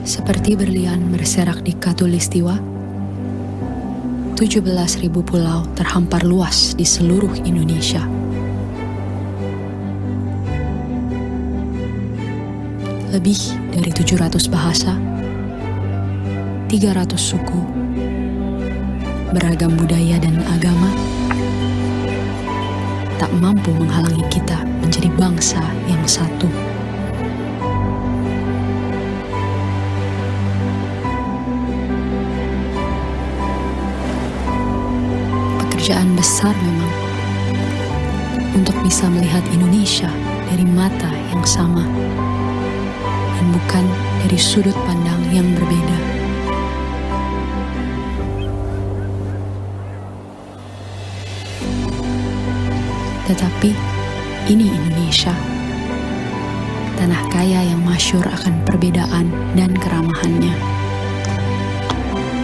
Seperti berlian berserak di Katulistiwa, 17.000 pulau terhampar luas di seluruh Indonesia. Lebih dari 700 bahasa, 300 suku, beragam budaya dan agama, tak mampu menghalangi kita menjadi bangsa yang satu. Pekerjaan besar memang, untuk bisa melihat Indonesia dari mata yang sama, dan bukan dari sudut pandang yang berbeda. Tetapi ini Indonesia, tanah kaya yang masyhur akan perbedaan dan keramahannya.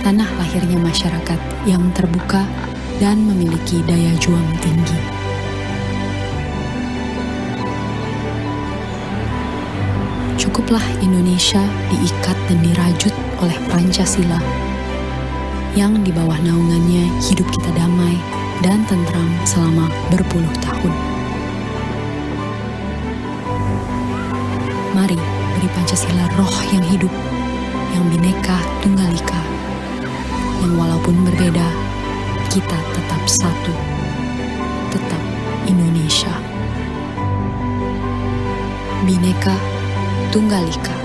Tanah lahirnya masyarakat yang terbuka dan memiliki daya juang tinggi. Cukuplah Indonesia diikat dan dirajut oleh Pancasila, yang di bawah naungannya hidup kita damai dan tentram selama berpuluh tahun. Mari beri Pancasila roh yang hidup, yang Bhinneka Tunggal Ika, yang walaupun berbeda, kita tetap satu, tetap Indonesia. Bhinneka Tunggal Ika.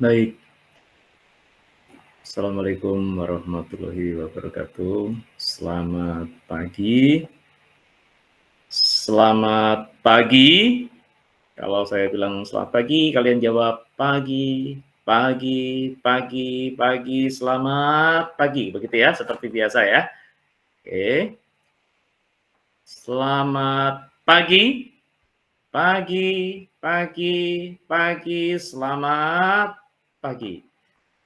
Baik. Assalamualaikum warahmatullahi wabarakatuh. Selamat pagi. Selamat pagi. Kalau saya bilang selamat pagi, kalian jawab pagi, pagi, pagi, pagi, selamat pagi. Begitu ya, seperti biasa ya. Oke. Selamat pagi. Pagi, pagi, pagi, selamat pagi.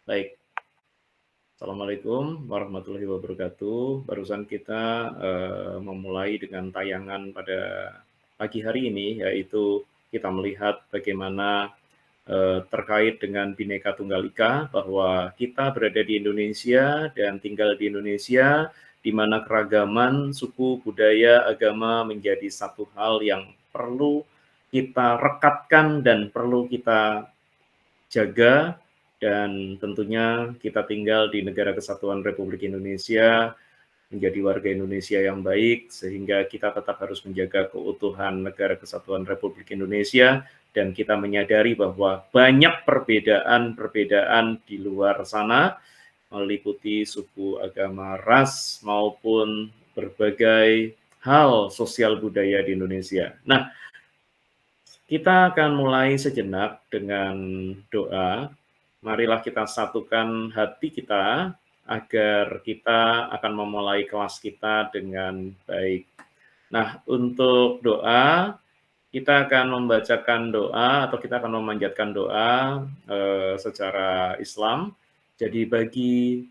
Baik. Assalamualaikum warahmatullahi wabarakatuh. Barusan kita memulai dengan tayangan pada pagi hari ini, yaitu kita melihat bagaimana terkait dengan Bhinneka Tunggal Ika, bahwa kita berada di Indonesia dan tinggal di Indonesia, di mana keragaman suku, budaya, agama menjadi satu hal yang perlu kita rekatkan dan perlu kita jaga. Dan tentunya kita tinggal di Negara Kesatuan Republik Indonesia, menjadi warga Indonesia yang baik, sehingga kita tetap harus menjaga keutuhan Negara Kesatuan Republik Indonesia, dan kita menyadari bahwa banyak perbedaan di luar sana, meliputi suku, agama, ras, maupun berbagai hal sosial budaya di Indonesia. Nah, kita akan mulai sejenak dengan doa. Marilah kita satukan hati kita agar kita akan memulai kelas kita dengan baik. Nah, untuk doa, kita akan membacakan doa atau kita akan memanjatkan doa secara Islam. Jadi bagi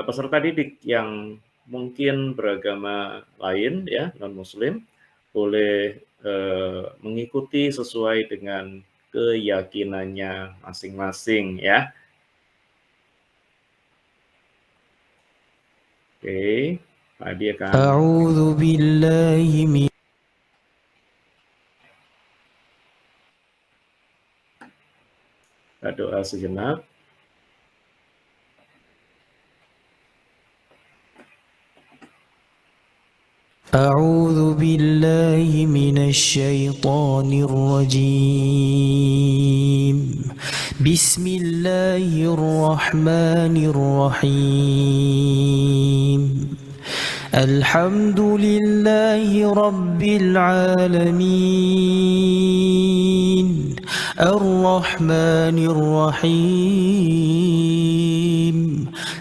peserta didik yang mungkin beragama lain, ya, non-Muslim, boleh mengikuti sesuai dengan keyakinannya masing-masing ya. Oke, Pak Adi akan A'udzu billahi min doa sejenak. أعوذ بالله من الشيطان الرجيم بسم الله الرحمن الرحيم الحمد لله رب العالمين الرحمن الرحيم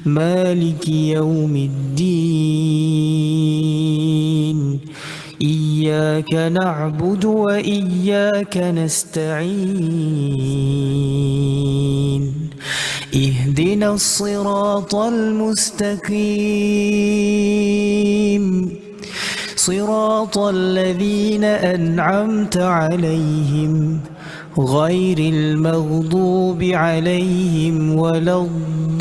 مالك يوم الدين إياك نعبد وإياك نستعين اهدنا الصراط المستقيم صراط الذين أنعمت عليهم غير المغضوب عليهم ولا الضالين.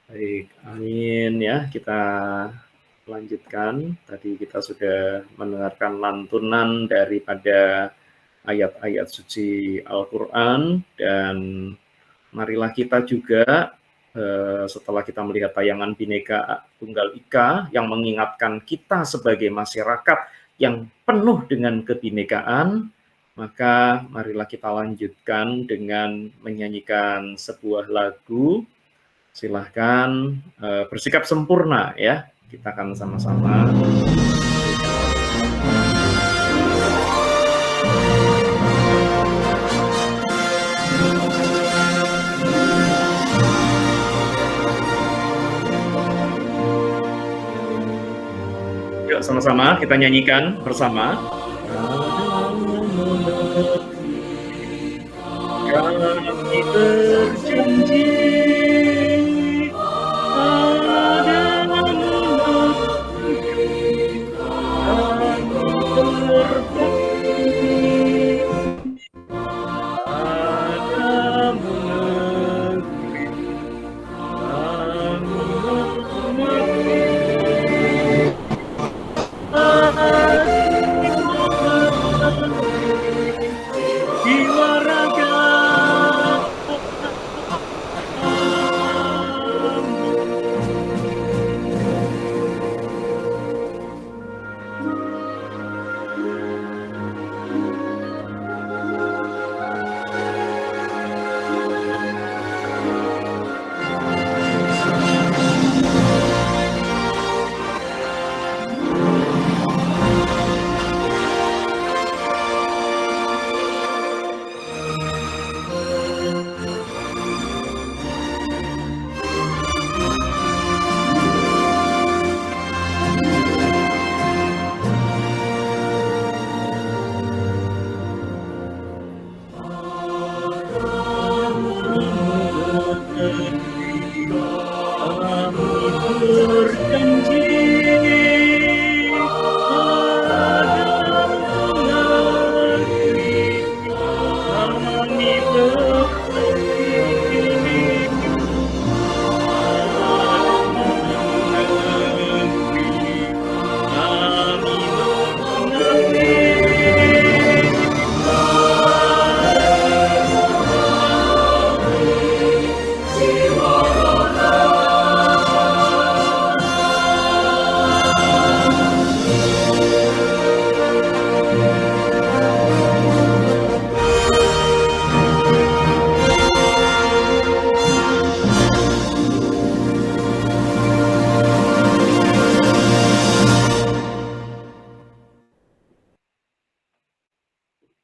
Baik, amin ya. Kita lanjutkan. Tadi kita sudah mendengarkan lantunan daripada ayat-ayat suci Al-Quran, dan marilah kita juga setelah kita melihat tayangan Bhinneka Tunggal Ika yang mengingatkan kita sebagai masyarakat yang penuh dengan kebinekaan, maka marilah kita lanjutkan dengan menyanyikan sebuah lagu. Silahkan bersikap sempurna ya. Kita akan sama-sama. Yuk sama-sama kita nyanyikan bersama. Kami berjanji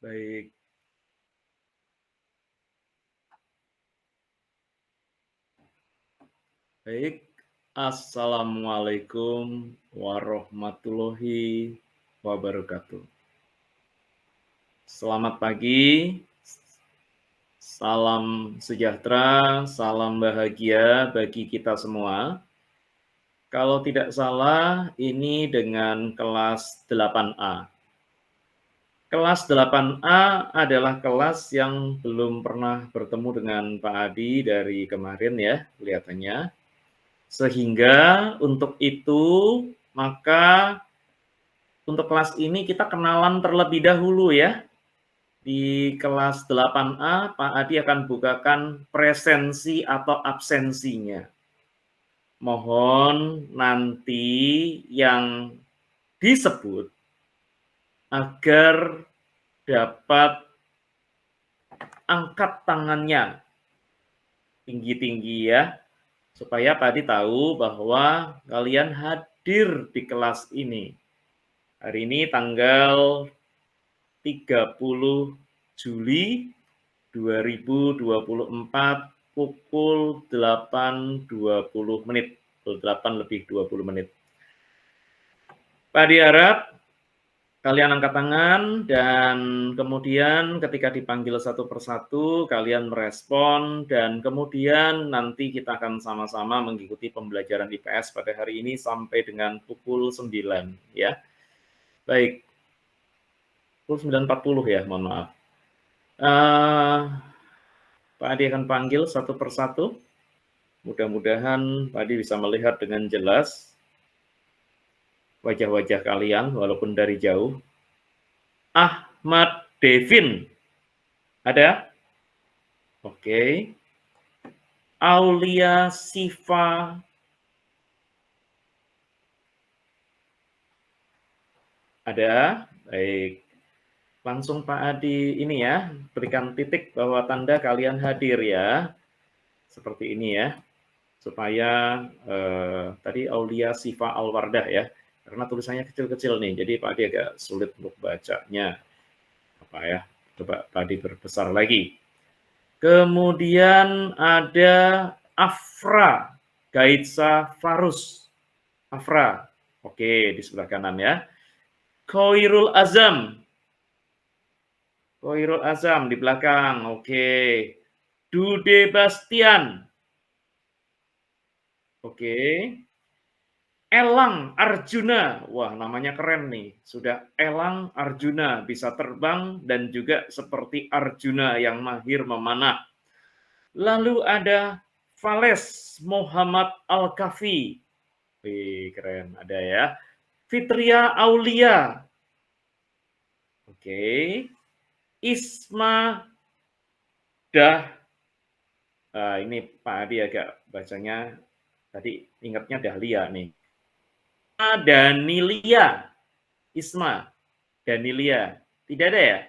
baik. Baik, Assalamualaikum warahmatullahi wabarakatuh. Selamat pagi, salam sejahtera, salam bahagia bagi kita semua. Kalau tidak salah, ini dengan kelas 8A. Kelas 8A adalah kelas yang belum pernah bertemu dengan Pak Adi dari kemarin ya, kelihatannya. Sehingga untuk itu, maka untuk kelas ini kita kenalan terlebih dahulu ya. Di kelas 8A, Pak Adi akan bukakan presensi atau absensinya. Mohon nanti yang disebut agar dapat angkat tangannya tinggi-tinggi ya, supaya Pak Adi tahu bahwa kalian hadir di kelas ini. Hari ini tanggal 30 Juli 2024 pukul 8.20 menit, pukul 8 lebih 20 menit. Pak Adi harap kalian angkat tangan dan kemudian ketika dipanggil satu persatu kalian merespon dan kemudian nanti kita akan sama-sama mengikuti pembelajaran IPS pada hari ini sampai dengan pukul 9 ya. Baik. Pukul 9.40 ya, mohon maaf. Pak Adi akan panggil satu persatu. Mudah-mudahan Pak Adi bisa melihat dengan jelas wajah-wajah kalian walaupun dari jauh. Ahmad Devin. Ada? Oke. Aulia Siva. Ada? Baik. Langsung Pak Adi ini ya, berikan titik bahwa tanda kalian hadir ya. Seperti ini ya. Supaya tadi Aulia Siva Alwardah ya. Karena tulisannya kecil-kecil nih, jadi Pak Adi agak sulit untuk bacanya. Apa ya? Coba Pak Adi berbesar lagi. Kemudian ada Afra Gaitsa Farus. Afra. Oke, di sebelah kanan ya. Khairul Azam. Khairul Azam di belakang. Oke. Dude Bastian. Oke. Elang Arjuna. Wah, namanya keren nih. Sudah Elang Arjuna, bisa terbang dan juga seperti Arjuna yang mahir memanah. Lalu ada Vales Muhammad Al-Kafi. Wih, keren. Ada ya. Fitria Aulia. Oke. Isma Dah. Ini Pak Adi agak bacanya, tadi ingatnya Dahlia nih. Danilia. Isma Danilia. Tidak ada ya?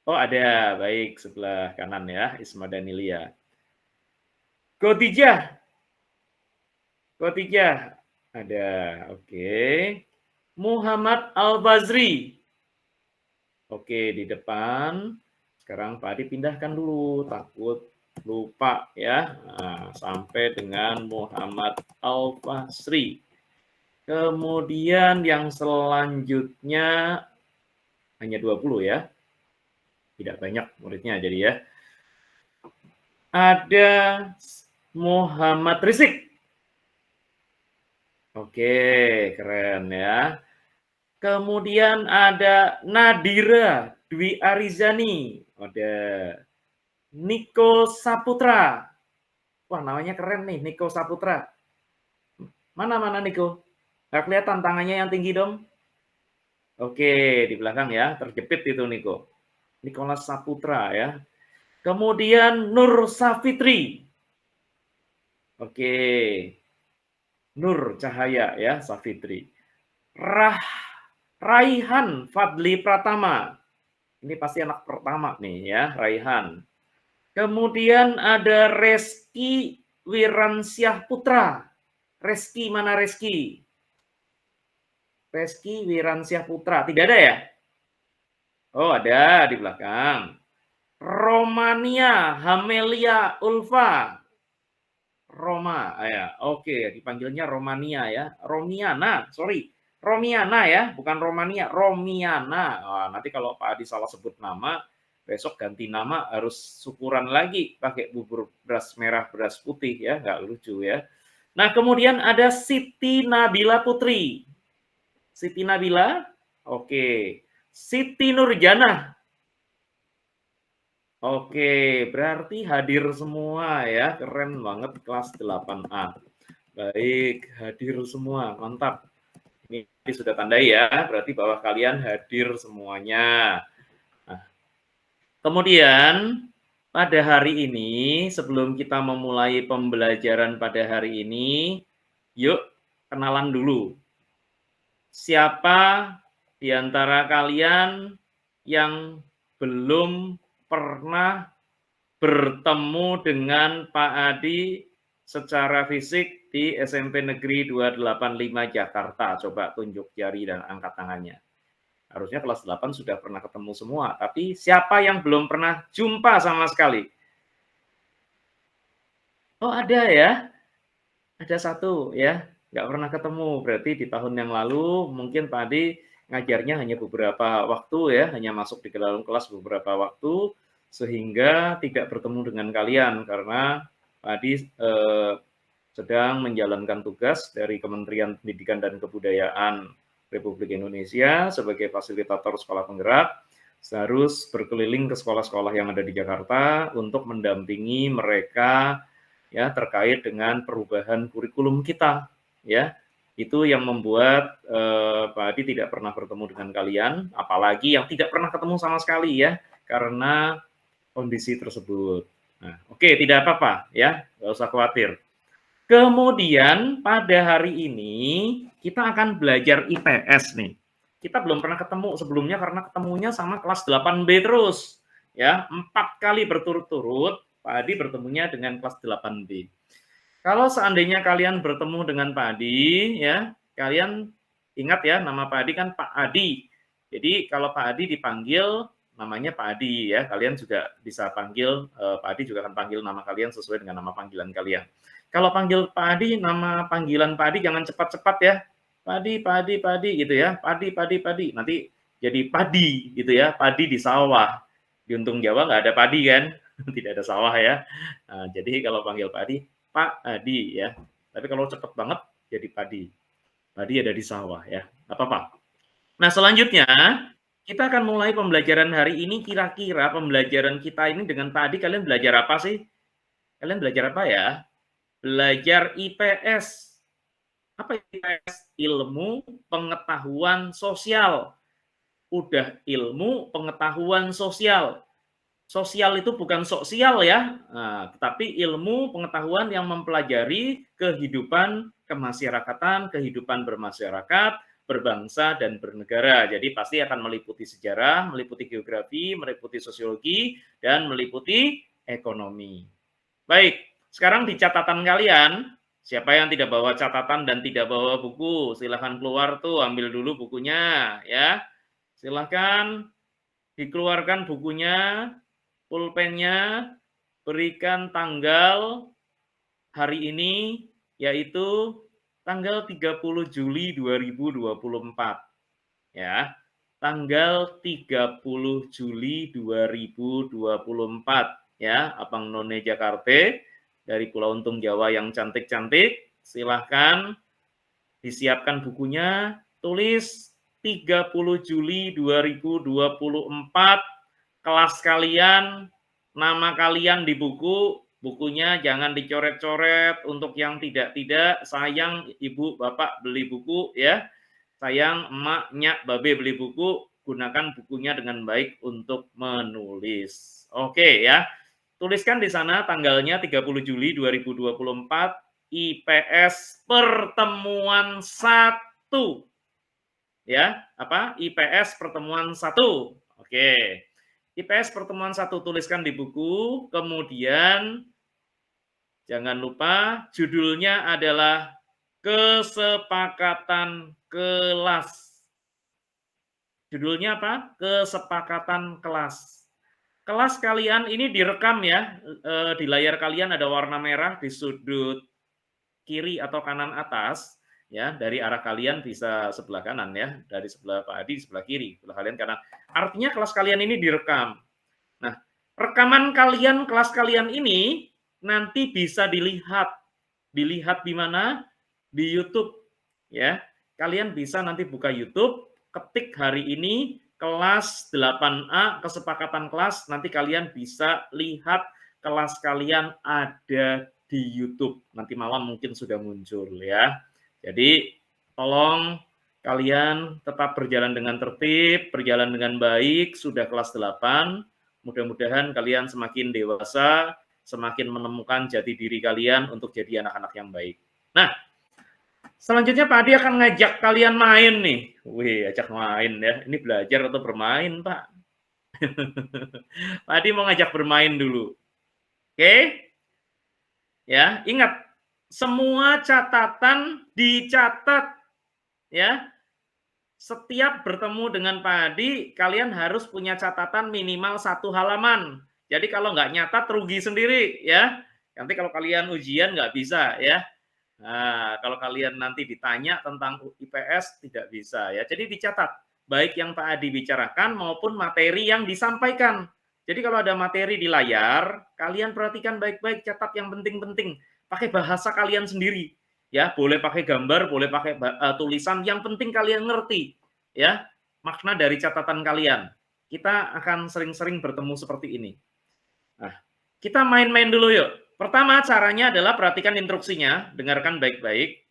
Oh ada, baik sebelah kanan ya, Isma Danilia. Khotijah. Khotijah. Ada, oke. Muhammad Al-Bazri. Oke, di depan. Sekarang Pak Adi pindahkan dulu, takut lupa ya. Nah, sampai dengan Muhammad Al-Basri. Kemudian yang selanjutnya hanya 20 ya. Tidak banyak muridnya jadi ya. Ada Muhammad Rizik. Oke, keren ya. Kemudian ada Nadira Dwi Arizani. Ada Niko Saputra. Wah, namanya keren nih, Niko Saputra. Mana Niko? Nggak kelihatan tangannya yang tinggi dong. Oke, di belakang ya, terjepit itu Niko. Nicholas Saputra ya. Kemudian Nur Safitri. Oke. Nur Cahaya ya, Safitri. Raihan Fadli Pratama. Ini pasti anak pertama nih ya, Raihan. Kemudian ada Reski Wiransyah Putra. Reski, mana Reski? Reski Wiransyah Putra. Tidak ada ya? Oh, ada di belakang. Romania Hamelia Ulfa. Roma, ya. Oke, dipanggilnya Romania ya. Romiana, sorry. Romiana ya, bukan Romania, Romiana. Nah, nanti kalau Pak Adi salah sebut nama, besok ganti nama harus syukuran lagi pakai bubur beras merah, beras putih ya, nggak lucu ya. Nah, kemudian ada Siti Nabila Putri. Siti Nabila, oke. Siti Nurjana. Oke, berarti hadir semua ya, keren banget kelas 8A. Baik, hadir semua, mantap. Ini sudah tandai ya, berarti bahwa kalian hadir semuanya. Nah, kemudian pada hari ini, sebelum kita memulai pembelajaran pada hari ini, yuk kenalan dulu. Siapa di antara kalian yang belum pernah bertemu dengan Pak Adi secara fisik di SMP Negeri 285 Jakarta? Coba tunjuk jari dan angkat tangannya. Harusnya kelas 8 sudah pernah ketemu semua, tapi siapa yang belum pernah jumpa sama sekali? Oh ada ya, ada satu ya, nggak pernah ketemu. Berarti di tahun yang lalu mungkin Pak Adi ngajarnya hanya beberapa waktu ya, hanya masuk di dalam kelas beberapa waktu, sehingga tidak bertemu dengan kalian karena Pak Adi sedang menjalankan tugas dari Kementerian Pendidikan dan Kebudayaan Republik Indonesia sebagai fasilitator sekolah penggerak, harus berkeliling ke sekolah-sekolah yang ada di Jakarta untuk mendampingi mereka ya terkait dengan perubahan kurikulum kita ya. Itu yang membuat Pak Adi tidak pernah bertemu dengan kalian, apalagi yang tidak pernah ketemu sama sekali ya, karena kondisi tersebut. Nah, oke, tidak apa-apa ya, nggak usah khawatir. Kemudian pada hari ini kita akan belajar IPS nih. Kita belum pernah ketemu sebelumnya karena ketemunya sama kelas 8B terus. Ya, 4 kali berturut-turut Pak Adi bertemunya dengan kelas 8B. Kalau seandainya kalian bertemu dengan Pak Adi, ya, kalian ingat ya, nama Pak Adi kan Pak Adi. Jadi kalau Pak Adi dipanggil namanya Pak Adi ya, kalian juga bisa panggil Pak Adi juga akan panggil nama kalian sesuai dengan nama panggilan kalian. Kalau panggil Pak Adi, nama panggilan Pak Adi jangan cepat-cepat ya. Pak Adi gitu ya. Padi. Nanti jadi padi gitu ya. Padi di sawah. Di Untung Jawa nggak ada padi kan? Tidak ada sawah ya. Nah, jadi kalau panggil Pak Adi, Pak Adi ya. Tapi kalau cepat banget jadi padi. Padi ada di sawah ya. Apa-apa. Nah, selanjutnya kita akan mulai pembelajaran hari ini. Kira-kira pembelajaran kita ini dengan Pak Adi kalian belajar apa sih? Kalian belajar apa ya? Belajar IPS. Apa IPS? Ilmu pengetahuan sosial. Udah ilmu pengetahuan sosial. Sosial itu bukan sosial ya, tetapi ilmu pengetahuan yang mempelajari kehidupan kemasyarakatan, kehidupan bermasyarakat, berbangsa, dan bernegara. Jadi pasti akan meliputi sejarah, meliputi geografi, meliputi sosiologi, dan meliputi ekonomi. Baik, sekarang di catatan kalian, siapa yang tidak bawa catatan dan tidak bawa buku, silahkan keluar tuh, ambil dulu bukunya ya. Silahkan dikeluarkan bukunya, pulpennya, berikan tanggal hari ini, yaitu tanggal 30 Juli 2024. Ya, tanggal 30 Juli 2024. Ya, Abang None Jakarta dari Pulau Untung Jawa yang cantik-cantik, silahkan disiapkan bukunya, tulis 30 Juli 2024, kelas kalian, nama kalian di buku, bukunya jangan dicoret-coret, untuk yang tidak-tidak, sayang ibu bapak beli buku ya, sayang emak nyak babe beli buku, gunakan bukunya dengan baik untuk menulis. Oke ya. Tuliskan di sana tanggalnya 30 Juli 2024, IPS pertemuan 1. Ya, apa? IPS pertemuan 1. Oke. IPS pertemuan 1 tuliskan di buku, kemudian jangan lupa judulnya adalah kesepakatan kelas. Judulnya apa? Kesepakatan kelas. Kelas kalian ini direkam ya, di layar kalian ada warna merah di sudut kiri atau kanan atas, ya, dari arah kalian bisa sebelah kanan ya, dari sebelah Pak Adi sebelah kiri, sebelah kalian kanan. Artinya kelas kalian ini direkam. Nah, rekaman kalian, kelas kalian ini nanti bisa dilihat di mana? Di YouTube, ya. Kalian bisa nanti buka YouTube, ketik hari ini kelas 8A, kesepakatan kelas, nanti kalian bisa lihat kelas kalian ada di YouTube. Nanti malam mungkin sudah muncul ya. Jadi tolong kalian tetap berjalan dengan tertib, berjalan dengan baik, sudah kelas 8. Mudah-mudahan kalian semakin dewasa, semakin menemukan jati diri kalian untuk jadi anak-anak yang baik. Nah, selanjutnya Pak Adi akan ngajak kalian main nih. Wih, ajak main ya. Ini belajar atau bermain, Pak? Pak Adi mau ngajak bermain dulu. Oke? Ya, ingat, semua catatan dicatat. Ya. setiap bertemu dengan Pak Hadi, kalian harus punya catatan minimal 1 halaman. Jadi kalau nggak nyatat rugi sendiri ya. Nanti kalau kalian ujian nggak bisa ya. Nah, kalau kalian nanti ditanya tentang IPS tidak bisa ya. Jadi dicatat baik yang Pak Hadi bicarakan maupun materi yang disampaikan. Jadi kalau ada materi di layar, kalian perhatikan baik-baik, catat yang penting-penting. Pakai bahasa kalian sendiri. Ya, boleh pakai gambar, boleh pakai tulisan, yang penting kalian ngerti ya makna dari catatan kalian. Kita akan sering-sering bertemu seperti ini. Nah, kita main-main dulu yuk. Pertama caranya adalah perhatikan instruksinya, dengarkan baik-baik.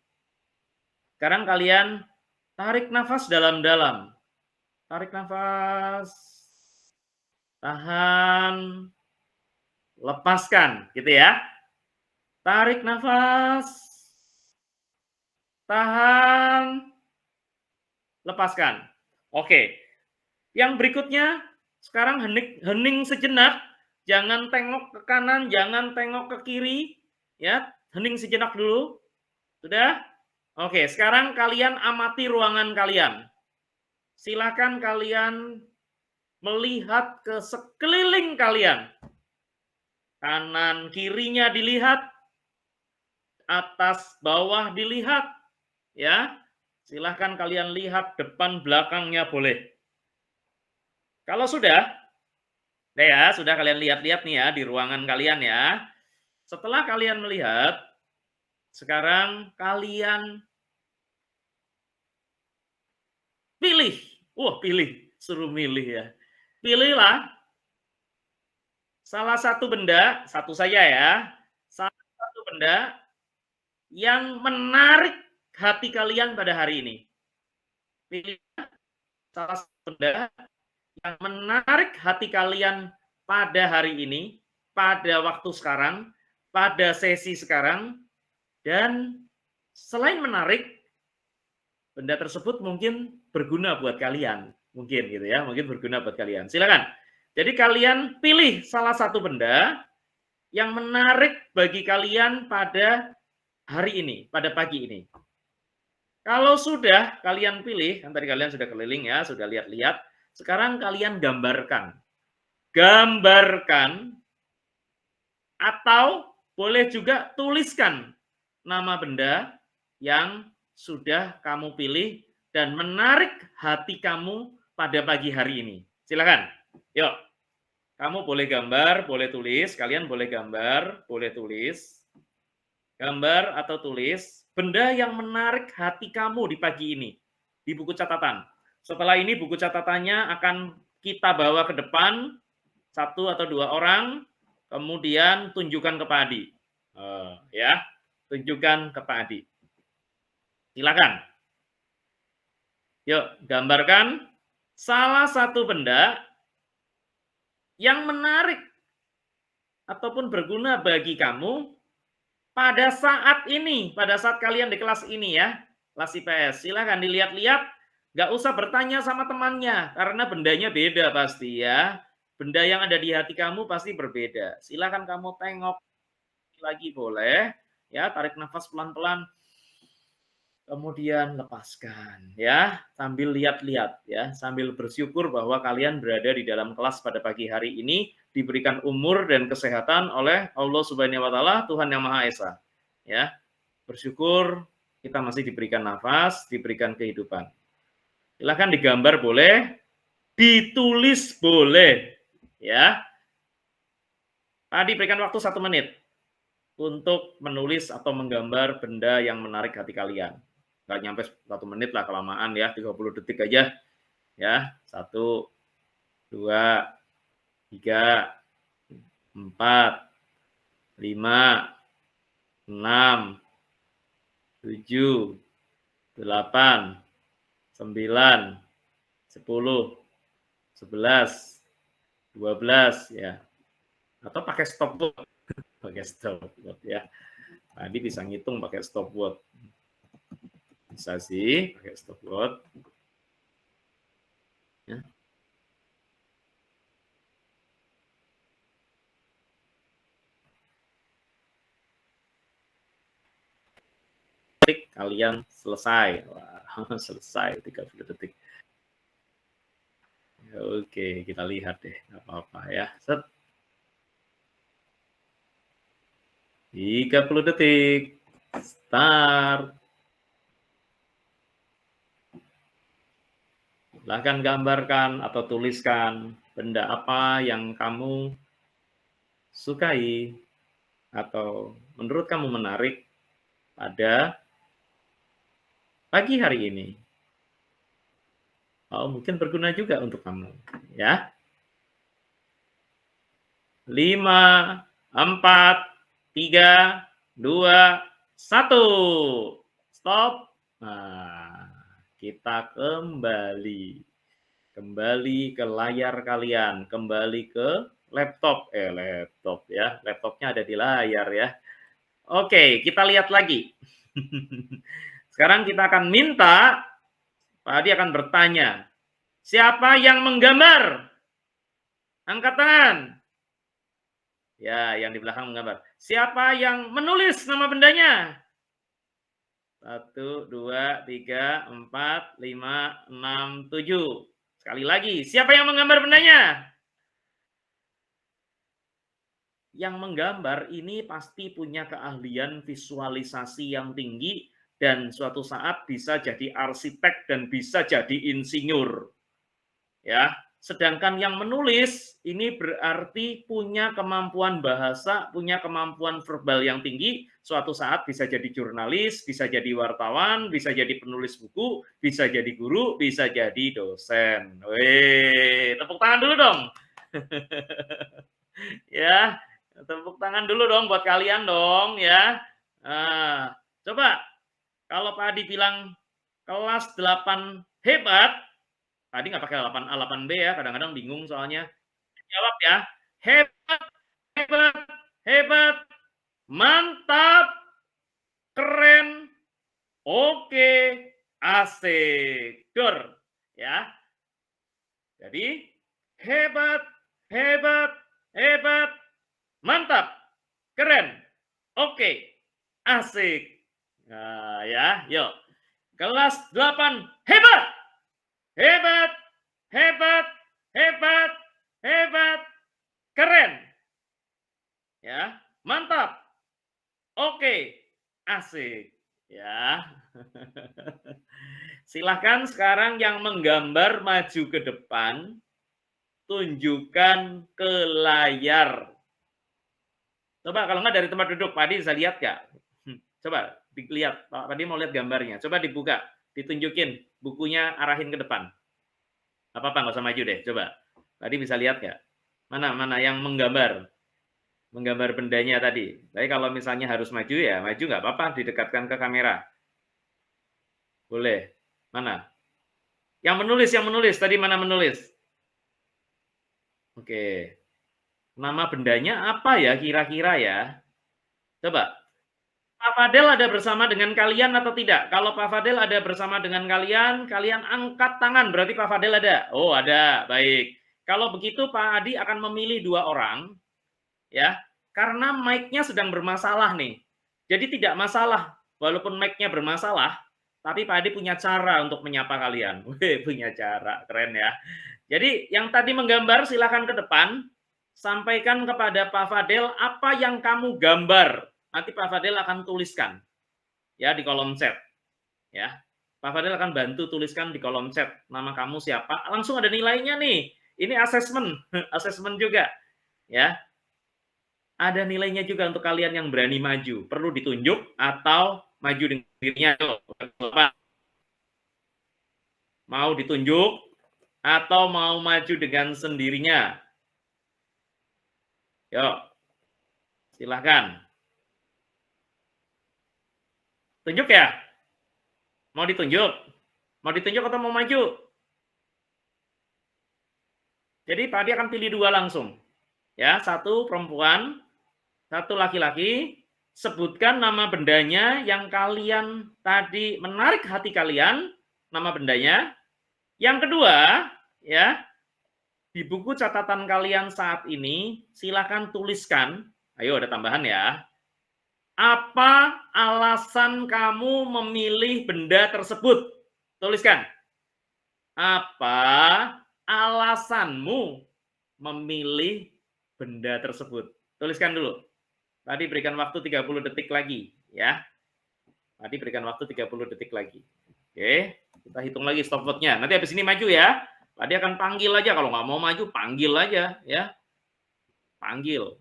Sekarang kalian tarik nafas dalam-dalam. Tarik nafas, tahan, lepaskan, gitu ya. Tarik nafas, tahan, lepaskan. Oke. Yang berikutnya, sekarang hening sejenak. Jangan tengok ke kanan, jangan tengok ke kiri. Ya, hening sejenak dulu. Sudah? Oke, sekarang kalian amati ruangan kalian. Silakan kalian melihat ke sekeliling kalian. Kanan kirinya dilihat, atas bawah dilihat, ya. Silahkan kalian lihat depan belakangnya boleh. Kalau sudah kalian lihat-lihat nih ya di ruangan kalian ya. Setelah kalian melihat, sekarang kalian pilih. Pilih, suruh milih ya. Pilihlah salah satu benda, satu saja ya. Salah satu benda yang menarik hati kalian pada hari ini. Pilih salah satu benda yang menarik hati kalian pada hari ini, pada waktu sekarang, pada sesi sekarang, dan selain menarik, benda tersebut mungkin berguna buat kalian. Mungkin gitu ya, mungkin berguna buat kalian. Silakan. Jadi kalian pilih salah satu benda yang menarik bagi kalian pada hari ini, pada pagi ini. Kalau sudah kalian pilih, kan tadi kalian sudah keliling ya, sudah lihat-lihat, sekarang kalian gambarkan. Gambarkan atau boleh juga tuliskan nama benda yang sudah kamu pilih dan menarik hati kamu pada pagi hari ini. Silakan. Yuk. Kamu boleh gambar, boleh tulis, kalian boleh gambar, boleh tulis. Gambar atau tulis benda yang menarik hati kamu di pagi ini di buku catatan. Setelah ini buku catatannya akan kita bawa ke depan, 1 atau 2 orang, kemudian tunjukkan ke Pak Hadi. Ya, tunjukkan ke Pak Hadi. Silakan. Yuk, gambarkan salah satu benda yang menarik ataupun berguna bagi kamu pada saat ini, pada saat kalian di kelas ini ya, kelas IPS. Silakan dilihat-lihat, nggak usah bertanya sama temannya, karena bendanya beda pasti ya. Benda yang ada di hati kamu pasti berbeda. Silakan kamu tengok lagi boleh, ya, tarik nafas pelan-pelan. Kemudian lepaskan ya, sambil lihat-lihat ya, sambil bersyukur bahwa kalian berada di dalam kelas pada pagi hari ini, diberikan umur dan kesehatan oleh Allah Subhanahu wa taala, Tuhan yang Maha Esa. Ya. Bersyukur kita masih diberikan nafas, diberikan kehidupan. Silakan digambar boleh, ditulis boleh ya. Tadi berikan waktu 1 menit untuk menulis atau menggambar benda yang menarik hati kalian. Nggak nyampe 1 menit lah, kelamaan ya, 30 detik aja. Ya, 1, 2, 3, 4, 5, 6, 7, 8, 9, 10, 11, 12 ya. Atau pakai stopwatch. Pakai stopwatch ya. Tadi bisa ngitung pakai stopwatch. Bisa sih pakai stopwatch. Ya. Kalian selesai. Wah, selesai 30 detik. Oke, kita lihat deh, nggak apa-apa ya. Set. 30 detik. Start. Silahkan gambarkan atau tuliskan benda apa yang kamu sukai atau menurut kamu menarik pada pagi hari ini. Oh, mungkin berguna juga untuk kamu, ya. 5, 4, 3, 2, 1. Stop. Nah, kita kembali ke layar kalian, kembali ke laptop ya. Laptopnya ada di layar ya. Oke, kita lihat lagi. Sekarang kita akan minta Pak Adi akan bertanya, siapa yang menggambar? Angkat tangan. Ya, yang di belakang menggambar. Siapa yang menulis nama bendanya? 1, 2, 3, 4, 5, 6, 7. Sekali lagi, siapa yang menggambar bendanya? Yang menggambar ini pasti punya keahlian visualisasi yang tinggi dan suatu saat bisa jadi arsitek dan bisa jadi insinyur. Ya, sedangkan yang menulis ini berarti punya kemampuan bahasa, punya kemampuan verbal yang tinggi, suatu saat bisa jadi jurnalis, bisa jadi wartawan, bisa jadi penulis buku, bisa jadi guru, bisa jadi dosen. Weh, tepuk tangan dulu dong. Ya, tepuk tangan dulu dong buat kalian dong ya. Nah, coba kalau Pak Adi bilang kelas 8 hebat, tadi nggak pakai 8B ya, kadang-kadang bingung soalnya. Jawab ya, hebat, hebat, hebat, mantap, keren, oke, asik, dor. Ya. Jadi, hebat, hebat, hebat, mantap, keren, oke, asik. Nah, ya, yuk. Kelas 8, hebat! Hebat, hebat, hebat, hebat, keren. Ya, mantap. Oke, asik. Ya. Silahkan sekarang yang menggambar maju ke depan, tunjukkan ke layar. Coba kalau nggak dari tempat duduk, Pak Adi bisa lihat nggak? Coba dilihat, Pak Adi mau lihat gambarnya. Coba dibuka, ditunjukin bukunya, arahin ke depan. Apa-apa, nggak usah maju deh, coba. Tadi bisa lihat nggak? Mana yang menggambar bendanya tadi. Tapi kalau misalnya harus maju ya, maju nggak apa-apa, didekatkan ke kamera. Boleh. Mana? Yang menulis, tadi mana menulis? Oke. Nama bendanya apa ya kira-kira ya? Coba. Pak Fadel ada bersama dengan kalian atau tidak? Kalau Pak Fadel ada bersama dengan kalian, kalian angkat tangan, berarti Pak Fadel ada. Oh, ada. Baik. Kalau begitu Pak Adi akan memilih 2 orang, ya, karena mic-nya sedang bermasalah nih. Jadi tidak masalah, walaupun mic-nya bermasalah, tapi Pak Adi punya cara untuk menyapa kalian. Wih, punya cara, keren ya. Jadi yang tadi menggambar silakan ke depan, sampaikan kepada Pak Fadel apa yang kamu gambar. Nanti Pak Fadel akan tuliskan ya di kolom chat. Ya. Pak Fadel akan bantu tuliskan di kolom chat nama kamu siapa. Langsung ada nilainya nih. Ini asesmen, asesmen juga. Ya. Ada nilainya juga untuk kalian yang berani maju. Perlu ditunjuk atau maju dengan dirinya. Mau ditunjuk atau mau maju dengan sendirinya. Yuk. Silahkan. Tunjuk ya? Mau ditunjuk? Mau ditunjuk atau mau maju? Jadi Pak Adi akan pilih 2 langsung. Ya, 1 perempuan, 1 laki-laki. Sebutkan nama bendanya yang kalian tadi menarik hati kalian, nama bendanya. Yang kedua, ya, di buku catatan kalian saat ini, silakan tuliskan. Ayo ada tambahan ya. Apa alasan kamu memilih benda tersebut? Tuliskan. Apa alasanmu memilih benda tersebut? Tuliskan dulu. Tadi berikan waktu 30 detik lagi, ya. Tadi berikan waktu 30 detik lagi. Oke, kita hitung lagi stop word-nya. Nanti habis ini maju ya. Tadi akan panggil aja, kalau nggak mau maju, panggil aja, ya. Panggil.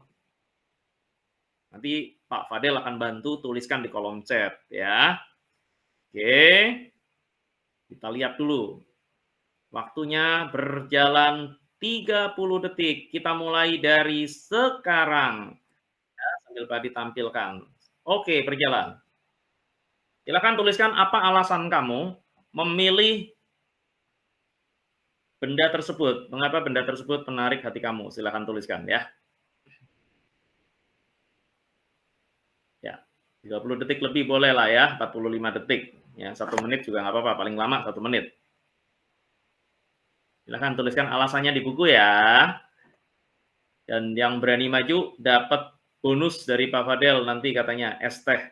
Nanti Pak Fadel akan bantu tuliskan di kolom chat, ya. Oke, kita lihat dulu. Waktunya berjalan 30 detik. Kita mulai dari sekarang. Ya, sambil Pak ditampilkan. Oke, berjalan. Silakan tuliskan apa alasan kamu memilih benda tersebut. Mengapa benda tersebut menarik hati kamu? Silakan tuliskan ya. Ya, 30 detik lebih boleh lah ya, 45 detik. Ya, 1 menit juga nggak apa-apa, paling lama 1 menit. Silakan tuliskan alasannya di buku ya. Dan yang berani maju dapat bonus dari Pak Fadel nanti katanya es teh.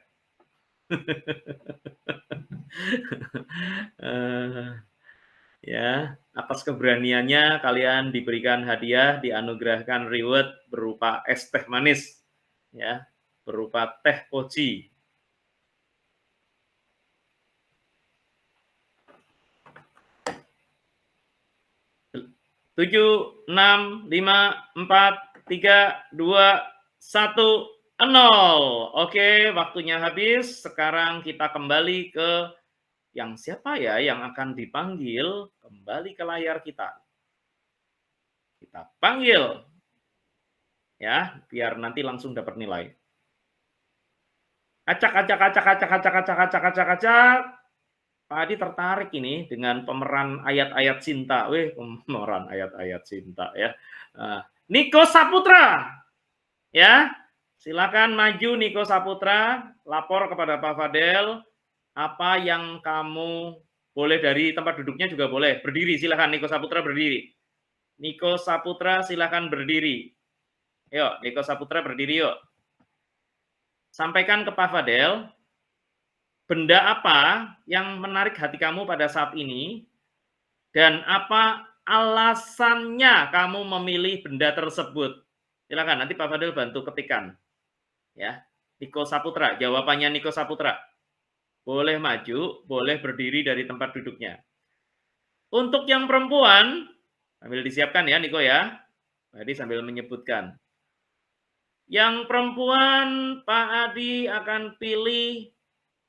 Ya, atas keberaniannya kalian diberikan hadiah, dianugerahkan reward berupa es teh manis, ya, berupa teh poci. 7, 6, 5, 4, 3, 2, 1, 0. Oke, waktunya habis. Sekarang kita kembali ke yang siapa ya yang akan dipanggil kembali ke layar kita. Kita panggil. Ya, biar nanti langsung dapat nilai. Acak, acak, acak, acak, acak, acak, acak, acak, acak. Pak Adi tertarik ini dengan pemeran ayat-ayat cinta. Pemeran ayat-ayat cinta ya. Niko Saputra. Ya, silakan maju Niko Saputra, lapor kepada Pak Fadel apa yang kamu boleh dari tempat duduknya juga boleh. Berdiri silakan Niko Saputra berdiri. Niko Saputra silakan berdiri. Yuk, Niko Saputra berdiri yuk. Sampaikan ke Pak Fadel benda apa yang menarik hati kamu pada saat ini dan apa alasannya kamu memilih benda tersebut. Silakan nanti Pak Fadel bantu ketikkan. Ya, Niko Saputra, jawabannya Niko Saputra. Boleh maju, boleh berdiri dari tempat duduknya. Untuk yang perempuan, sambil disiapkan ya Niko ya. Tadi sambil menyebutkan. Yang perempuan Pak Adi akan pilih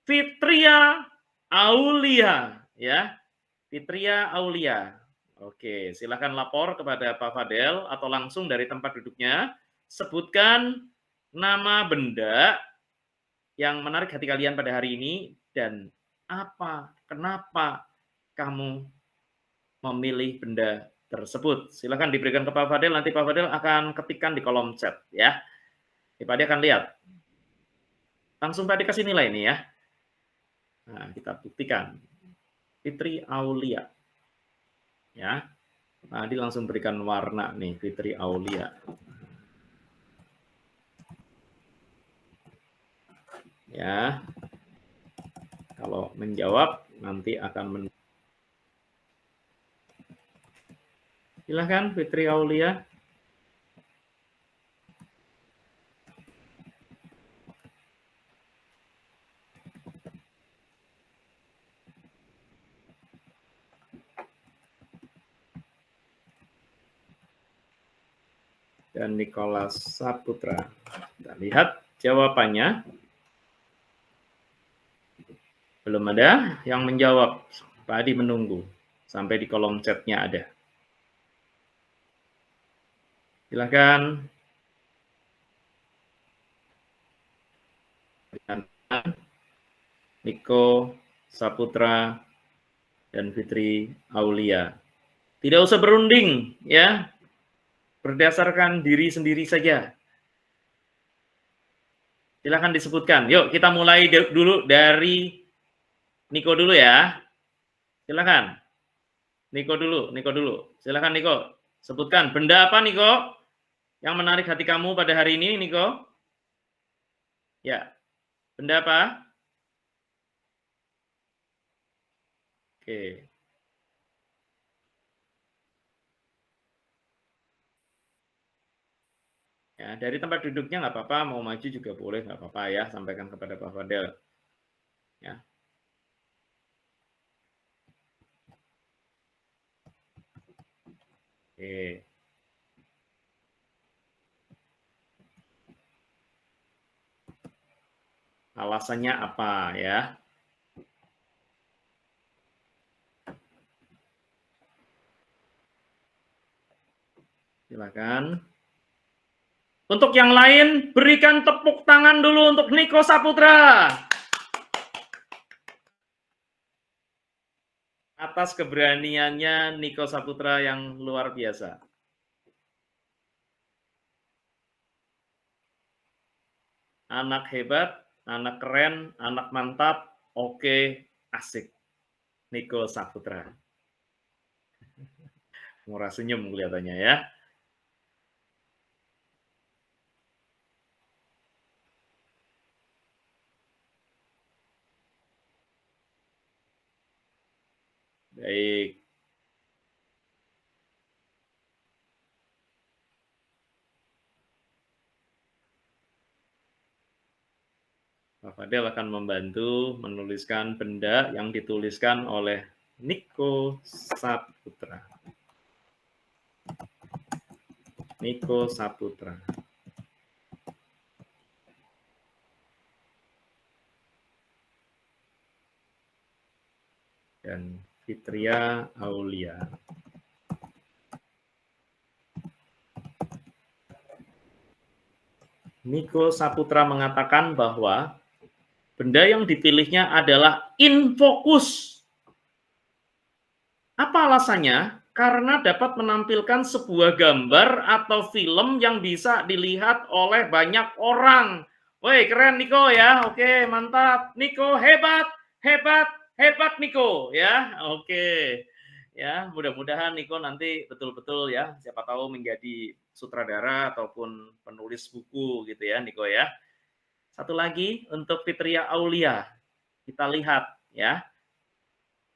Fitria Aulia ya. Fitria Aulia. Oke, silakan lapor kepada Pak Fadel atau langsung dari tempat duduknya. Sebutkan nama benda yang menarik hati kalian pada hari ini dan kenapa kamu memilih benda tersebut. Silakan diberikan ke Pak Fadel, nanti Pak Fadel akan ketikkan di kolom chat ya. Pak Adi akan lihat. Langsung Pak Adi kasih nilai ini ya. Nah, kita buktikan. Fitri Aulia. Ya. Pak Adi langsung berikan warna nih, Fitri Aulia. Ya, kalau menjawab nanti akan silahkan Fitri Aulia. Dan Nicholas Saputra. Kita lihat jawabannya. Belum ada yang menjawab. Pak Adi menunggu sampai di kolom chatnya ada. Silakan. Niko Saputra dan Fitri Aulia. Tidak usah berunding ya. Berdasarkan diri sendiri saja. Silakan disebutkan. Yuk kita mulai dulu dari Niko dulu ya. Silakan. Niko dulu. Silakan Niko. Sebutkan benda apa Niko yang menarik hati kamu pada hari ini Niko? Ya. Benda apa? Oke. Ya, dari tempat duduknya nggak apa-apa, mau maju juga boleh, nggak apa-apa ya, sampaikan kepada Pak Fadel. Ya. Oke. Alasannya apa ya? Silakan. Untuk yang lain, berikan tepuk tangan dulu untuk Niko Saputra. Atas keberaniannya Niko Saputra yang luar biasa. Anak hebat, anak keren, anak mantap, oke, asik. Niko Saputra. Murah senyum kelihatannya ya. Baik. Pak Fadel akan membantu menuliskan benda yang dituliskan oleh Niko Saputra. Niko Saputra. Dan Fitria Aulia. Niko Saputra mengatakan bahwa benda yang dipilihnya adalah infocus. Apa alasannya? Karena dapat menampilkan sebuah gambar atau film yang bisa dilihat oleh banyak orang. Woi, keren Niko ya. Oke, mantap. Niko hebat, hebat, hebat Niko ya. Oke. Ya, mudah-mudahan Niko nanti betul-betul ya, siapa tahu menjadi sutradara ataupun penulis buku gitu ya Niko ya. Satu lagi untuk Fitria Aulia. Kita lihat ya.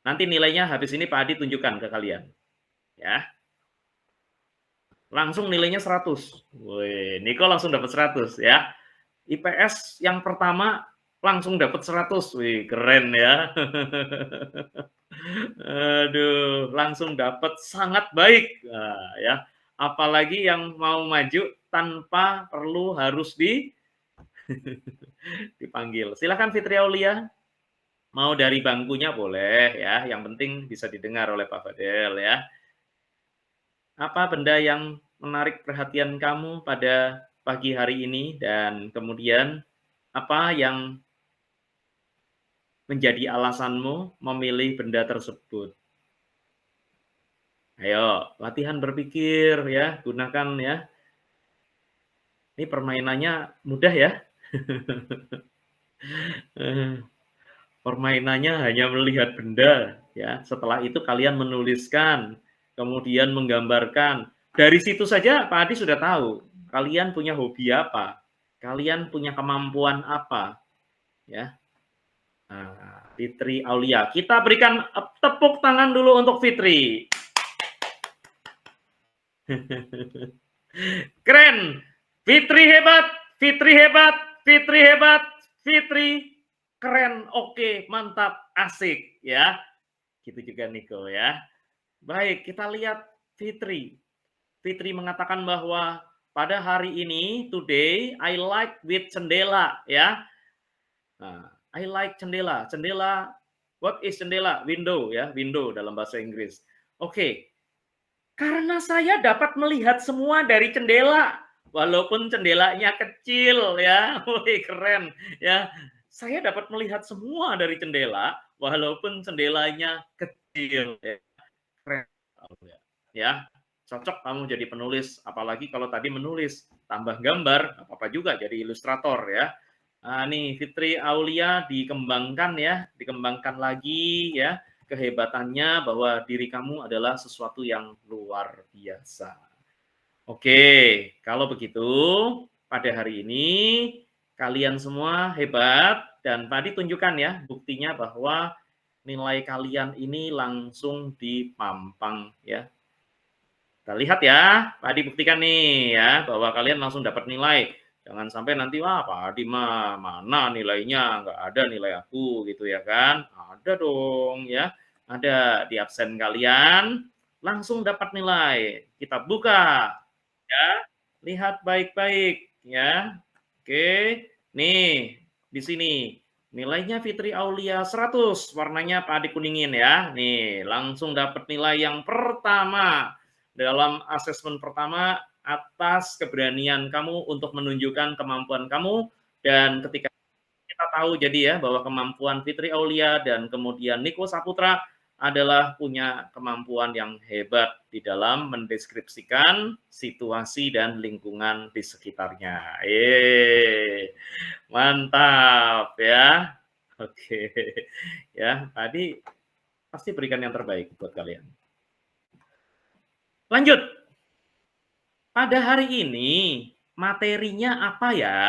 Nanti nilainya habis ini Pak Adi tunjukkan ke kalian. Ya. Langsung nilainya 100. Woi, Niko langsung dapat 100 ya. IPS yang pertama langsung dapat 100. Wih, keren ya. Aduh, langsung dapat sangat baik. Nah, ya. Apalagi yang mau maju tanpa perlu harus dipanggil. Silakan Fitri Aulia. Mau dari bangkunya boleh ya, yang penting bisa didengar oleh Pak Fadel ya. Apa benda yang menarik perhatian kamu pada pagi hari ini dan kemudian apa yang menjadi alasanmu memilih benda tersebut? Ayo, latihan berpikir ya, gunakan ya. Ini permainannya mudah ya. Permainannya hanya melihat benda ya. Setelah itu kalian menuliskan, kemudian menggambarkan. Dari situ saja Pak Adi sudah tahu kalian punya hobi apa, kalian punya kemampuan apa, ya. Nah, Fitri Aulia, kita berikan tepuk tangan dulu untuk Fitri. Keren, Fitri hebat, Fitri hebat, Fitri hebat, Fitri keren, oke, mantap, asik, ya. Gitu juga Niko ya. Baik, kita lihat Fitri. Fitri mengatakan bahwa pada hari ini, today, I like with jendela, ya. Nah, I like jendela. Jendela, what is jendela? Window, ya, window dalam bahasa Inggris. Oke, karena saya dapat melihat semua dari jendela, walaupun jendelanya kecil, ya. Wih, keren, ya. Saya dapat melihat semua dari jendela, walaupun jendelanya kecil, ya. Keren, ya. Cocok kamu jadi penulis, apalagi kalau tadi menulis, tambah gambar, apa-apa juga jadi ilustrator ya. Nah, nih Fitri Aulia dikembangkan ya, dikembangkan lagi ya, kehebatannya bahwa diri kamu adalah sesuatu yang luar biasa. Oke, kalau begitu pada hari ini kalian semua hebat dan tadi tunjukkan ya buktinya bahwa nilai kalian ini langsung dipampang ya. Kita lihat ya, Pak Adi buktikan nih ya, bahwa kalian langsung dapat nilai. Jangan sampai nanti, wah Pak Adi mah mana nilainya, nggak ada nilai aku gitu ya kan. Ada dong ya, ada di absen kalian, langsung dapat nilai. Kita buka ya, lihat baik-baik ya. Oke, nih di sini nilainya Fitri Aulia 100, warnanya Pak Adi kuningin ya. Nih, langsung dapat nilai yang pertama dalam asesmen pertama atas keberanian kamu untuk menunjukkan kemampuan kamu. Dan ketika kita tahu jadi ya bahwa kemampuan Fitri Aulia dan kemudian Niko Saputra adalah punya kemampuan yang hebat di dalam mendeskripsikan situasi dan lingkungan di sekitarnya. Mantap ya. Oke. Ya, tadi pasti berikan yang terbaik buat kalian. Lanjut. Pada hari ini materinya apa ya?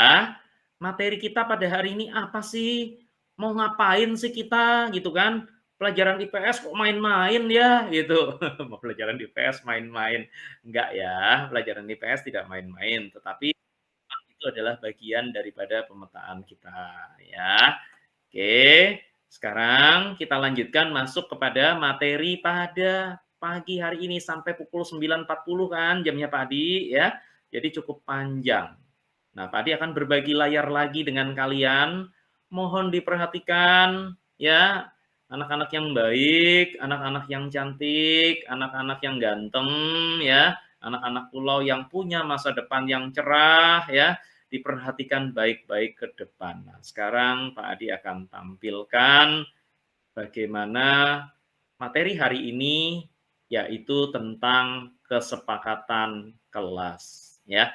Materi kita pada hari ini apa sih? Mau ngapain sih kita gitu kan? Pelajaran IPS kok main-main ya gitu. Mau pelajaran IPS main-main. Enggak ya, pelajaran IPS tidak main-main, tetapi itu adalah bagian daripada pemetaan kita ya. Oke, sekarang kita lanjutkan masuk kepada materi pada pagi hari ini sampai pukul 9.40 kan jamnya Pak Adi ya. Jadi cukup panjang. Nah, Pak Adi akan berbagi layar lagi dengan kalian. Mohon diperhatikan ya, anak-anak yang baik, anak-anak yang cantik, anak-anak yang ganteng ya, anak-anak pulau yang punya masa depan yang cerah ya. Diperhatikan baik-baik ke depan. Nah, sekarang Pak Adi akan tampilkan bagaimana materi hari ini, yaitu tentang kesepakatan kelas ya.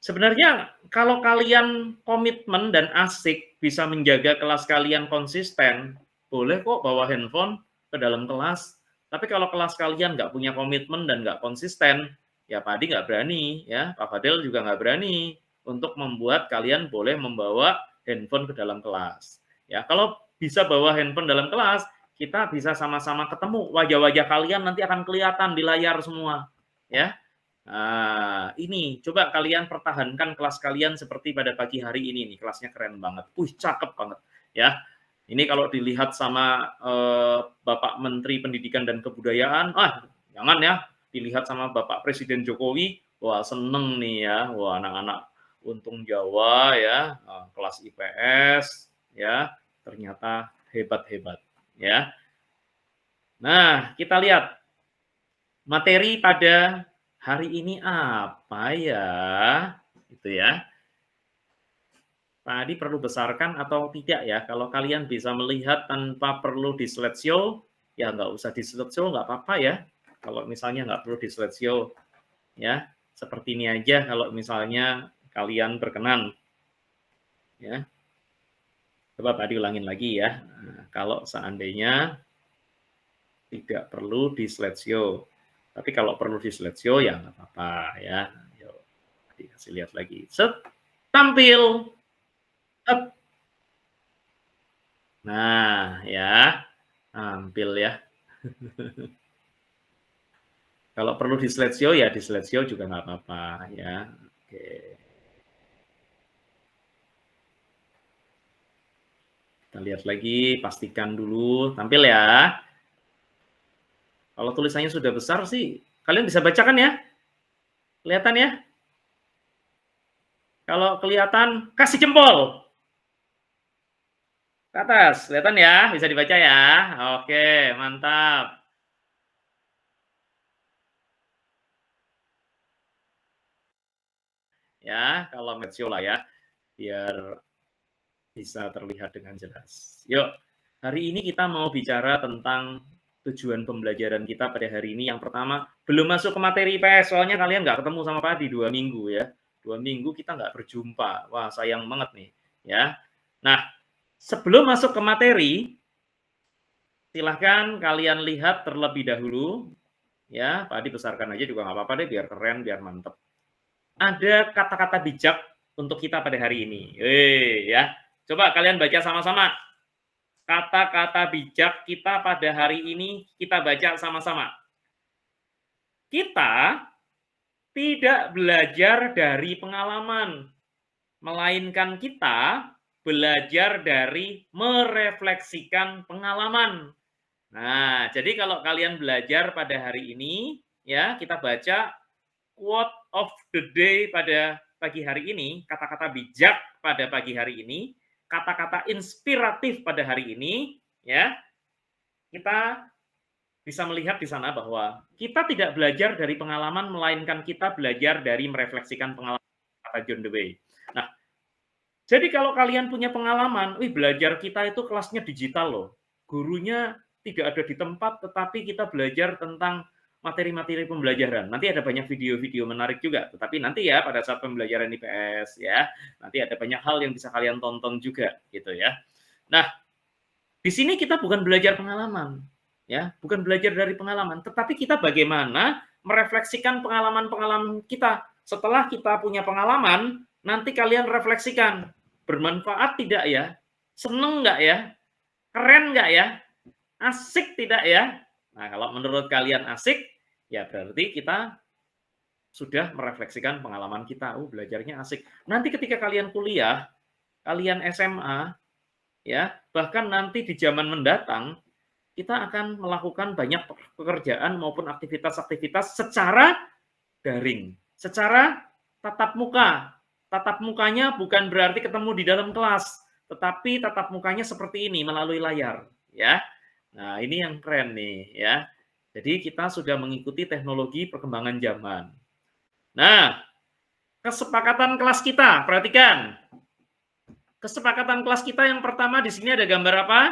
Sebenarnya kalau kalian komitmen dan asik bisa menjaga kelas kalian konsisten, boleh kok bawa handphone ke dalam kelas. Tapi kalau kelas kalian nggak punya komitmen dan nggak konsisten, ya Pak Adi nggak berani, ya Pak Fadel juga nggak berani untuk membuat kalian boleh membawa handphone ke dalam kelas. Ya, kalau bisa bawa handphone dalam kelas, kita bisa sama-sama ketemu, wajah-wajah kalian nanti akan kelihatan di layar semua, ya. Nah, ini coba kalian pertahankan kelas kalian seperti pada pagi hari ini nih, kelasnya keren banget. Cakep banget, ya. Ini kalau dilihat sama Bapak Menteri Pendidikan dan Kebudayaan, jangan ya, dilihat sama Bapak Presiden Jokowi, wah seneng nih ya, wah anak-anak Untung Jawa ya, kelas IPS ya, ternyata hebat-hebat ya. Nah, kita lihat materi pada hari ini apa ya? Itu ya. Pak Adi perlu besarkan atau tidak ya? Kalau kalian bisa melihat tanpa perlu di slideshow, ya nggak usah di slideshow, nggak apa-apa ya. Kalau misalnya nggak perlu di slideshow, ya seperti ini aja. Kalau misalnya kalian berkenan, ya. Coba Pak Adi ulangin lagi ya. Nah, kalau seandainya tidak perlu di slideshow, tapi kalau perlu di slideshow ya nggak apa-apa ya. Yuk, dikasih lihat lagi. Set, tampil. Set. Nah, ya, tampil ya. Kalau perlu di slideshow ya di slideshow juga nggak apa-apa ya. Oke. Kita lihat lagi, pastikan dulu, tampil ya. Kalau tulisannya sudah besar sih, kalian bisa bacakan ya? Kelihatan ya? Kalau kelihatan, kasih jempol. Ke atas, kelihatan ya? Bisa dibaca ya? Oke, mantap. Ya, kalau Metsio lah ya, biar bisa terlihat dengan jelas. Yuk, hari ini kita mau bicara tentang tujuan pembelajaran kita pada hari ini. Yang pertama, belum masuk ke materi IPS, soalnya kalian nggak ketemu sama Pak Adi 2 minggu ya. 2 minggu kita nggak berjumpa. Wah, sayang banget nih. Ya. Nah, sebelum masuk ke materi, silahkan kalian lihat terlebih dahulu. Ya, Pak Adi besarkan aja juga nggak apa-apa deh, biar keren, biar mantep. Ada kata-kata bijak untuk kita pada hari ini. Ya. Coba kalian baca sama-sama. Kata-kata bijak kita pada hari ini kita baca sama-sama. kita tidak belajar dari pengalaman, melainkan kita belajar dari merefleksikan pengalaman. Nah, jadi kalau kalian belajar pada hari ini, ya, kita baca quote of the day pada pagi hari ini, kata-kata bijak pada pagi hari ini, kata-kata inspiratif pada hari ini, ya, kita bisa melihat di sana bahwa kita tidak belajar dari pengalaman, melainkan kita belajar dari merefleksikan pengalaman, kata John Dewey. Nah, jadi kalau kalian punya pengalaman, belajar kita itu kelasnya digital loh. Gurunya tidak ada di tempat, tetapi kita belajar tentang materi-materi pembelajaran. Nanti ada banyak video-video menarik juga, tetapi nanti ya pada saat pembelajaran IPS ya, nanti ada banyak hal yang bisa kalian tonton juga gitu ya. Nah, di sini kita bukan belajar pengalaman, ya, bukan belajar dari pengalaman, tetapi kita bagaimana merefleksikan pengalaman-pengalaman kita. Setelah kita punya pengalaman, nanti kalian refleksikan, bermanfaat tidak ya? Seneng nggak ya? Keren nggak ya? Asik tidak ya? Nah, kalau menurut kalian asik, ya berarti kita sudah merefleksikan pengalaman kita. Belajarnya asik. Nanti ketika kalian kuliah, kalian SMA, ya, bahkan nanti di zaman mendatang, kita akan melakukan banyak pekerjaan maupun aktivitas-aktivitas secara daring, secara tatap muka. Tatap mukanya bukan berarti ketemu di dalam kelas, tetapi tatap mukanya seperti ini melalui layar, ya. Nah, ini yang keren nih, ya. Jadi kita sudah mengikuti teknologi perkembangan zaman. Nah, kesepakatan kelas kita, perhatikan. Kesepakatan kelas kita yang pertama di sini ada gambar apa?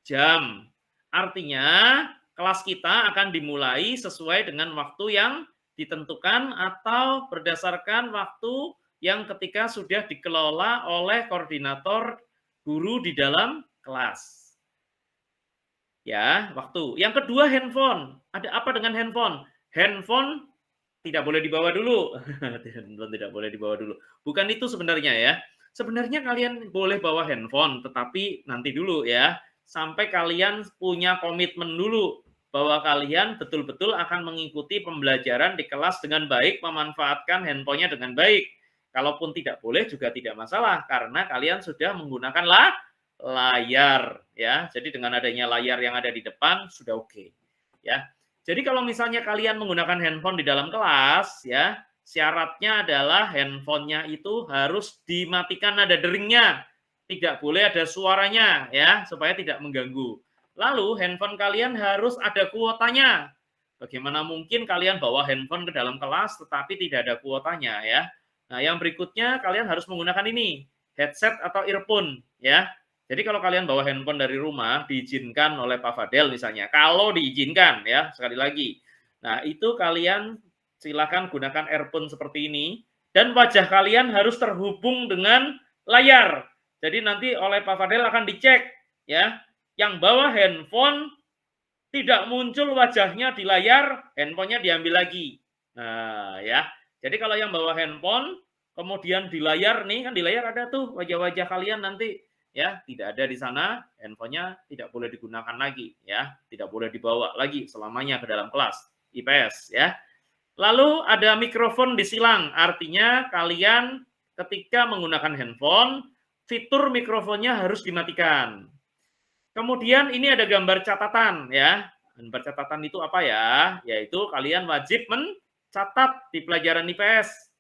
Jam. Artinya, kelas kita akan dimulai sesuai dengan waktu yang ditentukan atau berdasarkan waktu yang ketika sudah dikelola oleh koordinator guru di dalam kelas. Ya, waktu. Yang kedua, handphone. Ada apa dengan handphone? Handphone tidak boleh dibawa dulu. Handphone tidak boleh dibawa dulu. Bukan itu sebenarnya ya. Sebenarnya kalian boleh bawa handphone, tetapi nanti dulu ya. Sampai kalian punya komitmen dulu bahwa kalian betul-betul akan mengikuti pembelajaran di kelas dengan baik, memanfaatkan handphonenya dengan baik. Kalaupun tidak boleh juga tidak masalah, karena kalian sudah menggunakan layar ya. Jadi dengan adanya layar yang ada di depan sudah oke. Ya. Jadi kalau misalnya kalian menggunakan handphone di dalam kelas ya, syaratnya adalah handphonenya itu harus dimatikan nada deringnya. Tidak boleh ada suaranya ya, supaya tidak mengganggu. Lalu handphone kalian harus ada kuotanya. Bagaimana mungkin kalian bawa handphone ke dalam kelas tetapi tidak ada kuotanya ya. Nah, yang berikutnya kalian harus menggunakan ini, headset atau earphone ya. Jadi kalau kalian bawa handphone dari rumah, diizinkan oleh Pak Fadel misalnya, kalau diizinkan ya, sekali lagi. Nah, itu kalian silakan gunakan earphone seperti ini, dan wajah kalian harus terhubung dengan layar. Jadi nanti oleh Pak Fadel akan dicek, ya, yang bawa handphone tidak muncul wajahnya di layar, handphonenya diambil lagi. Nah, ya. Jadi kalau yang bawa handphone, kemudian di layar nih, kan di layar ada tuh wajah-wajah kalian nanti, ya, tidak ada di sana, handphonenya tidak boleh digunakan lagi, ya, tidak boleh dibawa lagi selamanya ke dalam kelas IPS, ya. Lalu ada mikrofon disilang, artinya kalian ketika menggunakan handphone, fitur mikrofonnya harus dimatikan. Kemudian ini ada gambar catatan, ya. Gambar catatan itu apa ya? Yaitu kalian wajib mencatat di pelajaran IPS,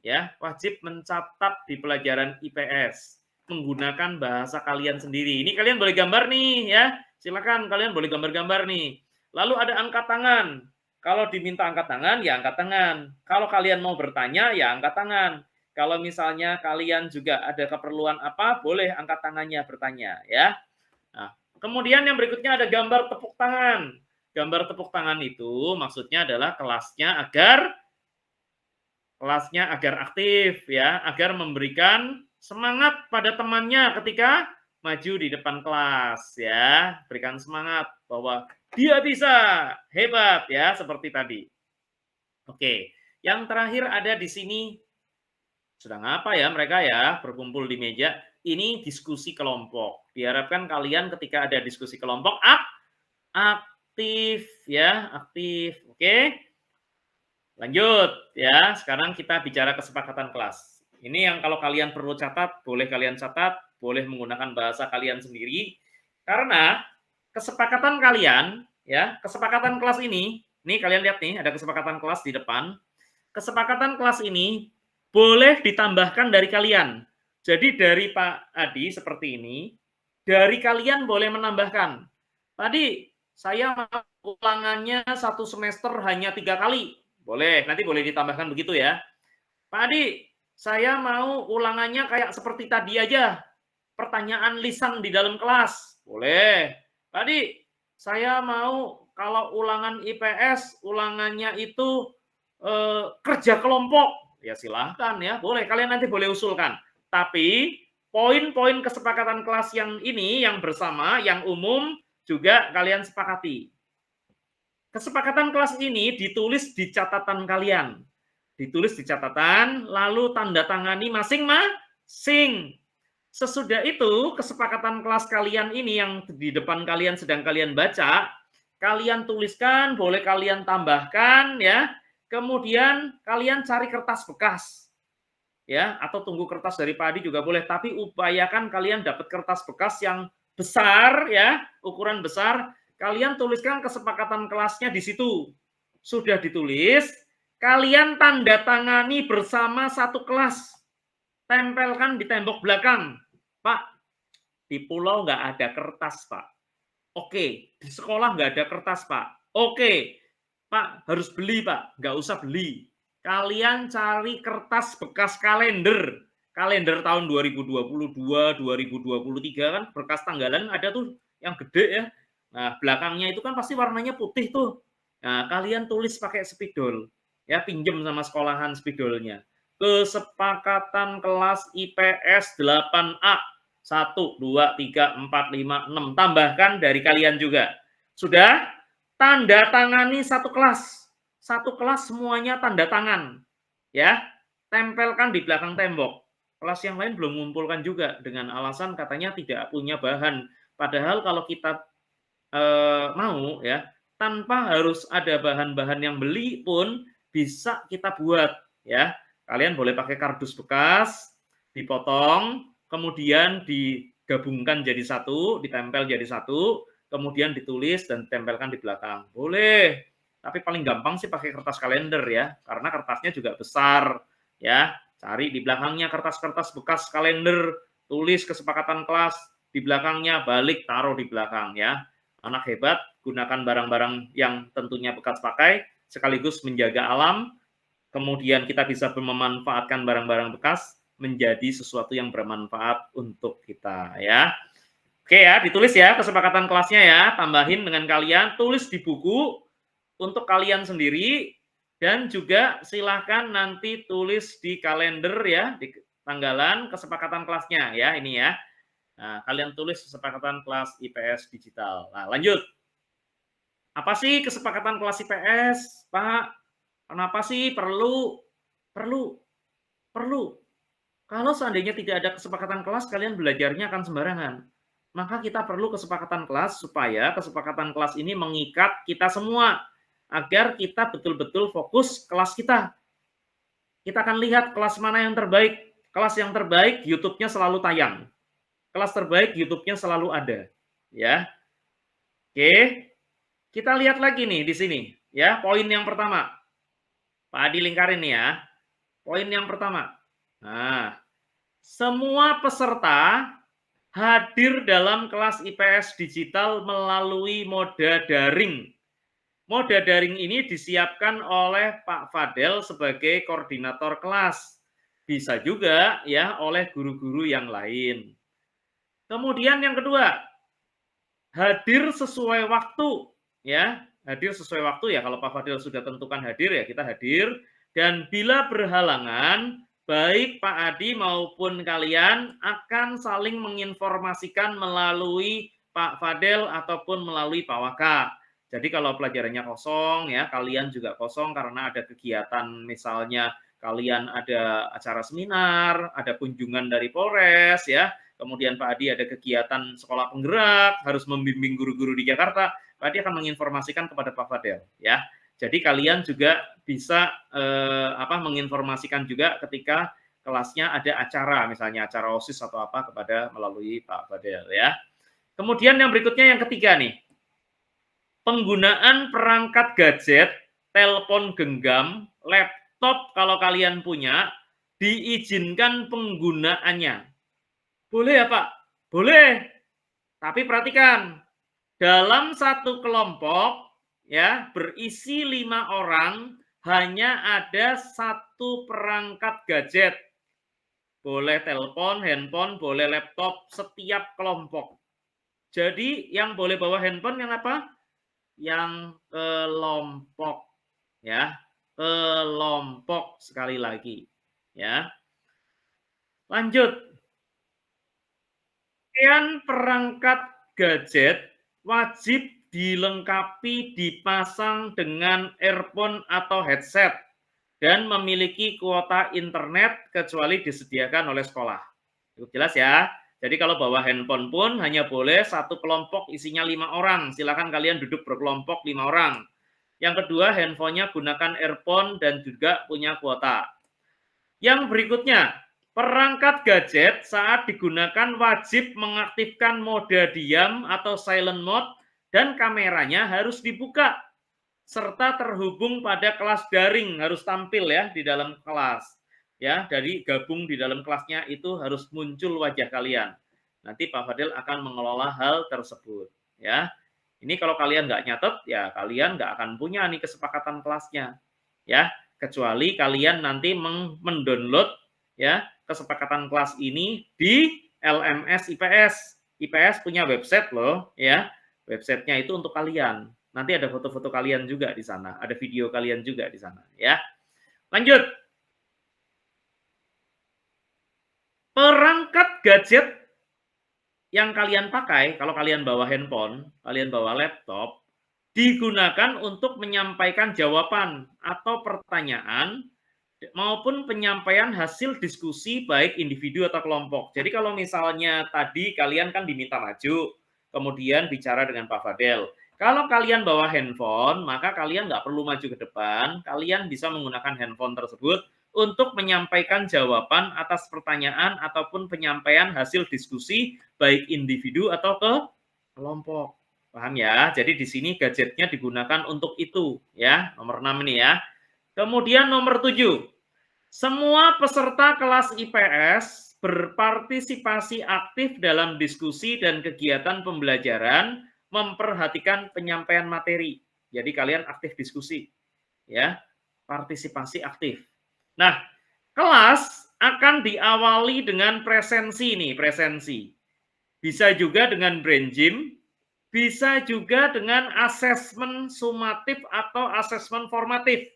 ya, wajib mencatat di pelajaran IPS. Menggunakan bahasa kalian sendiri. Ini kalian boleh gambar nih ya. Silakan kalian boleh gambar-gambar nih. Lalu ada angkat tangan. Kalau diminta angkat tangan, ya angkat tangan. Kalau kalian mau bertanya, ya angkat tangan. Kalau misalnya kalian juga ada keperluan apa, boleh angkat tangannya bertanya ya. Nah, kemudian yang berikutnya ada gambar tepuk tangan. Gambar tepuk tangan itu maksudnya adalah kelasnya agar aktif ya, agar memberikan semangat pada temannya ketika maju di depan kelas ya, berikan semangat bahwa dia bisa, hebat ya, seperti tadi. Oke, yang terakhir ada di sini, sedang apa ya mereka ya, berkumpul di meja, ini diskusi kelompok. Diharapkan kalian ketika ada diskusi kelompok aktif ya, aktif. Oke. Lanjut ya, sekarang kita bicara kesepakatan kelas. Ini yang kalau kalian perlu catat, boleh kalian catat, boleh menggunakan bahasa kalian sendiri. Karena kesepakatan kalian, ya, kesepakatan kelas ini kalian lihat nih, ada kesepakatan kelas di depan. Kesepakatan kelas ini boleh ditambahkan dari kalian. Jadi dari Pak Adi seperti ini, dari kalian boleh menambahkan. Tadi saya ulangannya satu semester hanya 3 kali. Boleh, nanti boleh ditambahkan begitu ya. Pak Adi, saya mau ulangannya kayak seperti tadi aja. Pertanyaan lisan di dalam kelas. Boleh. Pak Adi, saya mau kalau ulangan IPS, ulangannya itu kerja kelompok. Ya silahkan ya, boleh. Kalian nanti boleh usulkan. Tapi poin-poin kesepakatan kelas yang ini, yang bersama, yang umum, juga kalian sepakati. Kesepakatan kelas ini ditulis di catatan kalian. Ditulis di catatan, lalu tanda tangani masing-masing. Sesudah itu, kesepakatan kelas kalian ini yang di depan kalian sedang kalian baca, kalian tuliskan, boleh kalian tambahkan, ya. Kemudian kalian cari kertas bekas, ya, atau tunggu kertas dari Pak Adi juga boleh. Tapi upayakan kalian dapat kertas bekas yang besar, ya, ukuran besar. Kalian tuliskan kesepakatan kelasnya di situ. Sudah ditulis, kalian tanda tangani bersama satu kelas. Tempelkan di tembok belakang. Pak, di pulau nggak ada kertas, Pak. Oke, di sekolah nggak ada kertas, Pak. Oke, Pak, harus beli, Pak. Nggak usah beli. Kalian cari kertas bekas kalender. Kalender tahun 2022, 2023 kan bekas tanggalan ada tuh yang gede ya. Nah, belakangnya itu kan pasti warnanya putih tuh. Nah, kalian tulis pakai spidol. Ya, pinjem sama sekolahan spidolnya. Kesepakatan kelas IPS 8A. 1, 2, 3, 4, 5, 6. Tambahkan dari kalian juga. Sudah? Tanda tangani satu kelas. Satu kelas semuanya tanda tangan. Ya, tempelkan di belakang tembok. Kelas yang lain belum mengumpulkan juga dengan alasan katanya tidak punya bahan. Padahal kalau kita mau ya, tanpa harus ada bahan-bahan yang beli pun bisa kita buat ya. Kalian boleh pakai kardus bekas, dipotong, kemudian digabungkan jadi satu, ditempel jadi satu, kemudian ditulis dan ditempelkan di belakang. Boleh. Tapi paling gampang sih pakai kertas kalender ya, karena kertasnya juga besar ya. Cari di belakangnya kertas-kertas bekas kalender, tulis kesepakatan kelas, di belakangnya balik taruh di belakang ya. Anak hebat, gunakan barang-barang yang tentunya bekas pakai, sekaligus menjaga alam, kemudian kita bisa memanfaatkan barang-barang bekas menjadi sesuatu yang bermanfaat untuk kita ya. Oke ya, ditulis ya kesepakatan kelasnya ya, tambahin dengan kalian, tulis di buku untuk kalian sendiri, dan juga silahkan nanti tulis di kalender ya, di tanggalan kesepakatan kelasnya ya, ini ya. Nah, kalian tulis kesepakatan kelas IPS digital. Nah, lanjut. Apa sih kesepakatan kelas IPS, Pak? Kenapa sih perlu? Perlu. Kalau seandainya tidak ada kesepakatan kelas, kalian belajarnya akan sembarangan. Maka kita perlu kesepakatan kelas supaya kesepakatan kelas ini mengikat kita semua agar kita betul-betul fokus kelas kita. Kita akan lihat kelas mana yang terbaik. Kelas yang terbaik YouTube-nya selalu tayang. Kelas terbaik YouTube-nya selalu ada, ya. Oke, kita lihat lagi nih di sini, ya. Poin yang pertama, Pak Adi lingkarin nih ya. Poin yang pertama, nah, semua peserta hadir dalam kelas IPS digital melalui moda daring. Moda daring ini disiapkan oleh Pak Fadel sebagai koordinator kelas. Bisa juga ya oleh guru-guru yang lain. Kemudian yang kedua, hadir sesuai waktu ya. Hadir sesuai waktu ya, kalau Pak Fadil sudah tentukan hadir ya kita hadir, dan bila berhalangan baik Pak Adi maupun kalian akan saling menginformasikan melalui Pak Fadil ataupun melalui Pak Waka. Jadi kalau pelajarannya kosong ya, kalian juga kosong karena ada kegiatan, misalnya kalian ada acara seminar, ada kunjungan dari Polres ya, kemudian Pak Adi ada kegiatan sekolah penggerak, harus membimbing guru-guru di Jakarta, Pak Adi akan menginformasikan kepada Pak Fadel ya. Jadi kalian juga bisa menginformasikan juga ketika kelasnya ada acara, misalnya acara OSIS atau apa kepada melalui Pak Fadel ya. Kemudian yang berikutnya yang ketiga nih. Penggunaan perangkat gadget, telepon genggam, laptop kalau kalian punya, diizinkan penggunaannya. Boleh ya Pak? Boleh. Tapi perhatikan, dalam satu kelompok ya berisi 5 orang hanya ada satu perangkat gadget. Boleh telepon, handphone, boleh laptop setiap kelompok. Jadi yang boleh bawa handphone yang apa? Yang kelompok ya. Kelompok sekali lagi ya. Lanjut. Perangkat gadget wajib dilengkapi dipasang dengan earphone atau headset dan memiliki kuota internet kecuali disediakan oleh sekolah. Cukup jelas ya. Jadi kalau bawa handphone pun hanya boleh satu kelompok isinya 5 orang. Silakan kalian duduk berkelompok 5 orang. Yang kedua, handphonenya gunakan earphone dan juga punya kuota. Yang berikutnya, perangkat gadget saat digunakan wajib mengaktifkan mode diam atau silent mode dan kameranya harus dibuka serta terhubung pada kelas daring, harus tampil ya di dalam kelas. Ya, dari gabung di dalam kelasnya itu harus muncul wajah kalian. Nanti Pak Fadil akan mengelola hal tersebut ya. Ini kalau kalian nggak nyatet ya kalian nggak akan punya nih kesepakatan kelasnya ya, kecuali kalian nanti mendownload ya kesepakatan kelas ini di LMS IPS. IPS punya website loh ya. Websitenya itu untuk kalian. Nanti ada foto-foto kalian juga di sana, ada video kalian juga di sana ya. Lanjut. Perangkat gadget yang kalian pakai, kalau kalian bawa handphone, kalian bawa laptop, digunakan untuk menyampaikan jawaban atau pertanyaan maupun penyampaian hasil diskusi baik individu atau kelompok. Jadi kalau misalnya tadi kalian kan diminta maju, kemudian bicara dengan Pak Fadel. Kalau kalian bawa handphone, maka kalian nggak perlu maju ke depan, kalian bisa menggunakan handphone tersebut untuk menyampaikan jawaban atas pertanyaan ataupun penyampaian hasil diskusi baik individu atau ke kelompok. Paham ya? Jadi di sini gadgetnya digunakan untuk itu ya. Nomor 6 ini ya. Kemudian nomor 7. Semua peserta kelas IPS berpartisipasi aktif dalam diskusi dan kegiatan pembelajaran, memperhatikan penyampaian materi. Jadi kalian aktif diskusi ya. Partisipasi aktif. Nah, kelas akan diawali dengan presensi nih, presensi. Bisa juga dengan brain gym, bisa juga dengan asesmen sumatif atau asesmen formatif.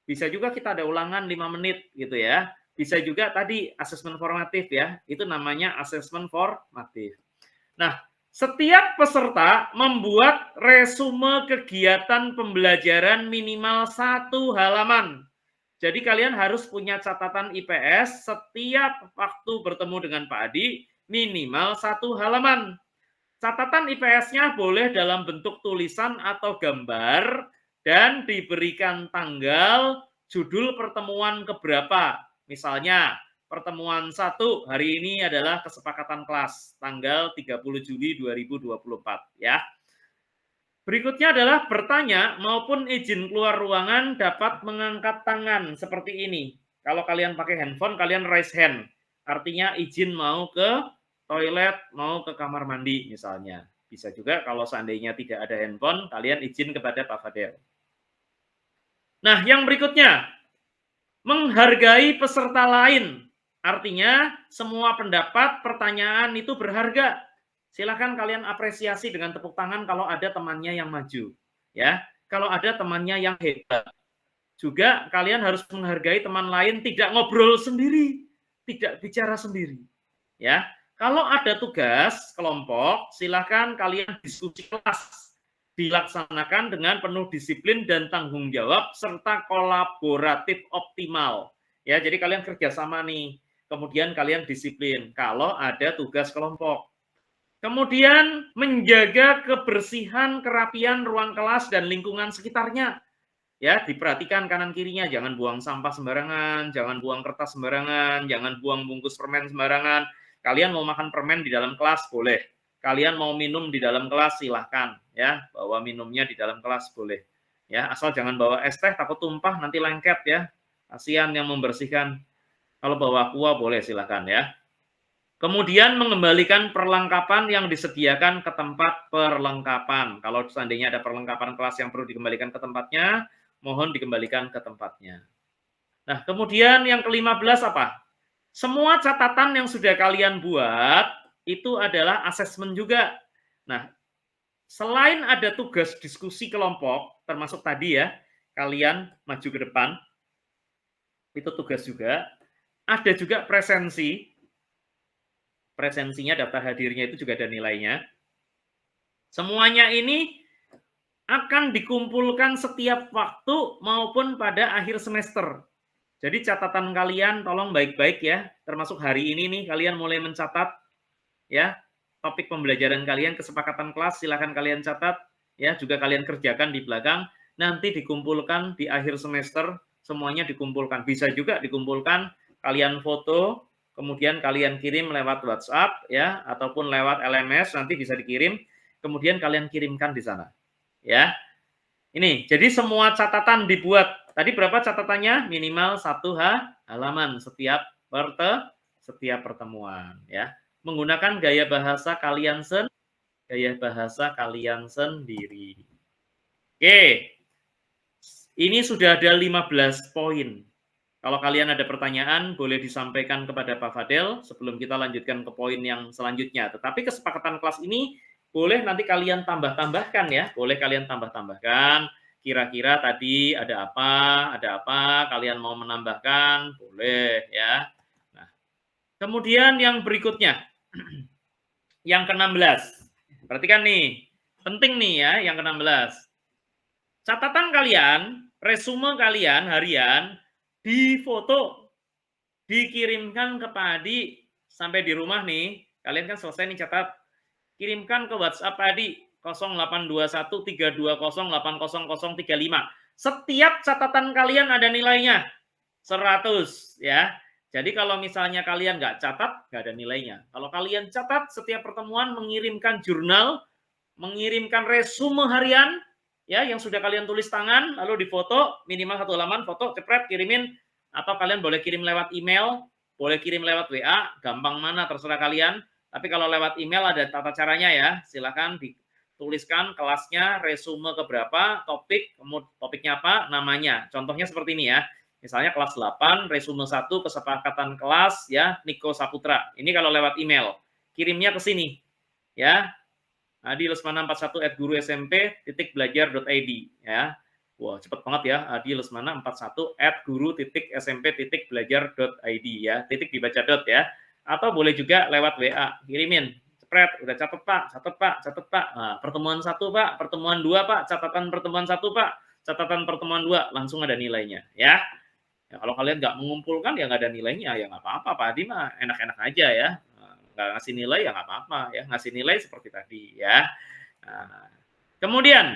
Bisa juga kita ada ulangan 5 menit gitu ya. Bisa juga tadi asesmen formatif ya, itu namanya asesmen formatif. Nah, setiap peserta membuat resume kegiatan pembelajaran minimal 1 halaman. Jadi kalian harus punya catatan IPS setiap waktu bertemu dengan Pak Adi minimal 1 halaman. Catatan IPS-nya boleh dalam bentuk tulisan atau gambar dan diberikan tanggal, judul pertemuan keberapa. Misalnya pertemuan 1 hari ini adalah kesepakatan kelas tanggal 30 Juli 2024 ya. Berikutnya adalah bertanya maupun izin keluar ruangan dapat mengangkat tangan seperti ini. Kalau kalian pakai handphone, kalian raise hand. Artinya izin mau ke toilet, mau ke kamar mandi misalnya. Bisa juga kalau seandainya tidak ada handphone, kalian izin kepada Pak Fadel. Nah, yang berikutnya, menghargai peserta lain. Artinya semua pendapat, pertanyaan itu berharga. Silakan kalian apresiasi dengan tepuk tangan kalau ada temannya yang maju, ya. Kalau ada temannya yang hebat. Juga kalian harus menghargai teman lain, tidak ngobrol sendiri, tidak bicara sendiri, ya. Kalau ada tugas kelompok, silakan kalian diskusi kelas, dilaksanakan dengan penuh disiplin dan tanggung jawab serta kolaboratif optimal. Ya, jadi kalian kerjasama nih, kemudian kalian disiplin kalau ada tugas kelompok. Kemudian menjaga kebersihan, kerapian ruang kelas dan lingkungan sekitarnya. Ya, diperhatikan kanan kirinya, jangan buang sampah sembarangan, jangan buang kertas sembarangan, jangan buang bungkus permen sembarangan. Kalian mau makan permen di dalam kelas boleh. Kalian mau minum di dalam kelas silahkan, ya, bawa minumnya di dalam kelas boleh. Ya, asal jangan bawa es teh takut tumpah nanti lengket ya. Kasihan yang membersihkan. Kalau bawa aqua boleh silahkan ya. Kemudian mengembalikan perlengkapan yang disediakan ke tempat perlengkapan. Kalau seandainya ada perlengkapan kelas yang perlu dikembalikan ke tempatnya, mohon dikembalikan ke tempatnya. Nah, kemudian yang ke-15 apa? Semua catatan yang sudah kalian buat itu adalah asesmen juga. Nah, selain ada tugas diskusi kelompok, termasuk tadi ya, kalian maju ke depan, itu tugas juga. Ada juga presensi. Presensinya, daftar hadirnya itu juga ada nilainya. Semuanya ini akan dikumpulkan setiap waktu maupun pada akhir semester. Jadi catatan kalian tolong baik-baik ya, termasuk hari ini nih kalian mulai mencatat ya, topik pembelajaran kalian, kesepakatan kelas silakan kalian catat ya, juga kalian kerjakan di belakang, nanti dikumpulkan di akhir semester, semuanya dikumpulkan. Bisa juga dikumpulkan, kalian foto, kemudian kalian kirim lewat WhatsApp ya, ataupun lewat LMS nanti bisa dikirim, kemudian kalian kirimkan di sana. Ya. Ini, jadi semua catatan dibuat. Tadi berapa catatannya? Minimal 1 halaman setiap pertemuan ya. Menggunakan gaya bahasa kalian sendiri. Oke. Ini sudah ada 15 poin. Kalau kalian ada pertanyaan, boleh disampaikan kepada Pak Fadel sebelum kita lanjutkan ke poin yang selanjutnya. Tetapi kesepakatan kelas ini boleh nanti kalian tambah-tambahkan ya. Boleh kalian tambah-tambahkan. Kira-kira tadi ada apa, kalian mau menambahkan, boleh ya. Nah, kemudian yang berikutnya, yang ke-16. Perhatikan nih, penting nih ya yang ke-16. Catatan kalian, resume kalian harian, difoto, dikirimkan ke Pak Adi sampai di rumah nih, kalian kan selesai nih catat, kirimkan ke WhatsApp Pak Adi 082132080035. Setiap catatan kalian ada nilainya 100 ya. Jadi kalau misalnya kalian nggak catat, nggak ada nilainya. Kalau kalian catat setiap pertemuan, mengirimkan jurnal, mengirimkan resume harian, ya yang sudah kalian tulis tangan, lalu difoto, minimal 1 halaman, foto, cepret, kirimin, atau kalian boleh kirim lewat email, boleh kirim lewat WA, gampang mana terserah kalian. Tapi kalau lewat email ada tata caranya ya, silakan dituliskan kelasnya, resume keberapa, topiknya apa, namanya. Contohnya seperti ini ya. Misalnya kelas 8, resume 1, kesepakatan kelas ya, Niko Saputra. Ini kalau lewat email. Kirimnya ke sini. Ya. adilesmana41@gurusmp.belajar.id ya. Wah, cepat banget ya. adilesmana41@guru.smp.belajar.id ya. Titik dibaca dot ya. Atau boleh juga lewat WA. Kirimin. Cepret, udah catat Pak. Nah, pertemuan 1 Pak, pertemuan 2 Pak, catatan pertemuan 1 Pak, catatan pertemuan 2, langsung ada nilainya ya. Ya, kalau kalian nggak mengumpulkan ya nggak ada nilainya, ya nggak apa-apa, Pak Adi mah enak-enak aja ya. Nggak ngasih nilai ya nggak apa-apa ya, ngasih nilai seperti tadi ya. Nah, kemudian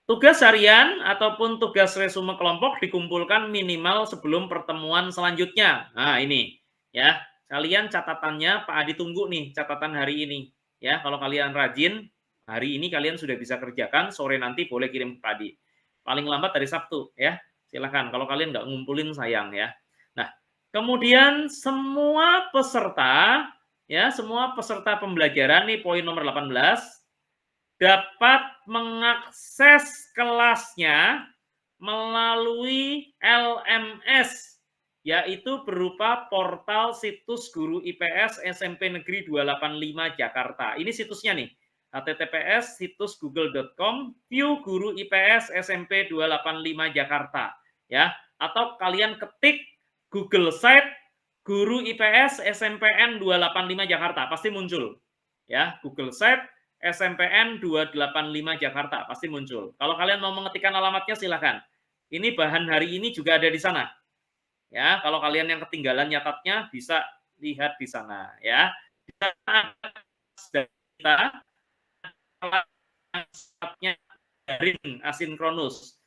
tugas harian ataupun tugas resume kelompok dikumpulkan minimal sebelum pertemuan selanjutnya. Nah ini ya, kalian catatannya Pak Adi tunggu nih catatan hari ini ya. Kalau kalian rajin hari ini kalian sudah bisa kerjakan, sore nanti boleh kirim ke Pak Adi. Paling lambat dari Sabtu ya. Silahkan, kalau kalian nggak ngumpulin sayang ya. Nah, kemudian semua peserta pembelajaran nih poin nomor 18 dapat mengakses kelasnya melalui LMS, yaitu berupa portal situs Guru IPS SMP Negeri 285 Jakarta. Ini situsnya nih, https situs google.com view Guru IPS SMP 285 Jakarta. Ya, atau kalian ketik Google Site Guru IPS SMPN 285 Jakarta, pasti muncul. Ya, Google Site SMPN 285 Jakarta pasti muncul. Kalau kalian mau mengetikkan alamatnya silahkan. Ini bahan hari ini juga ada di sana. Ya, kalau kalian yang ketinggalan nyatatnya bisa lihat di sana ya. Kita daring asinkronus.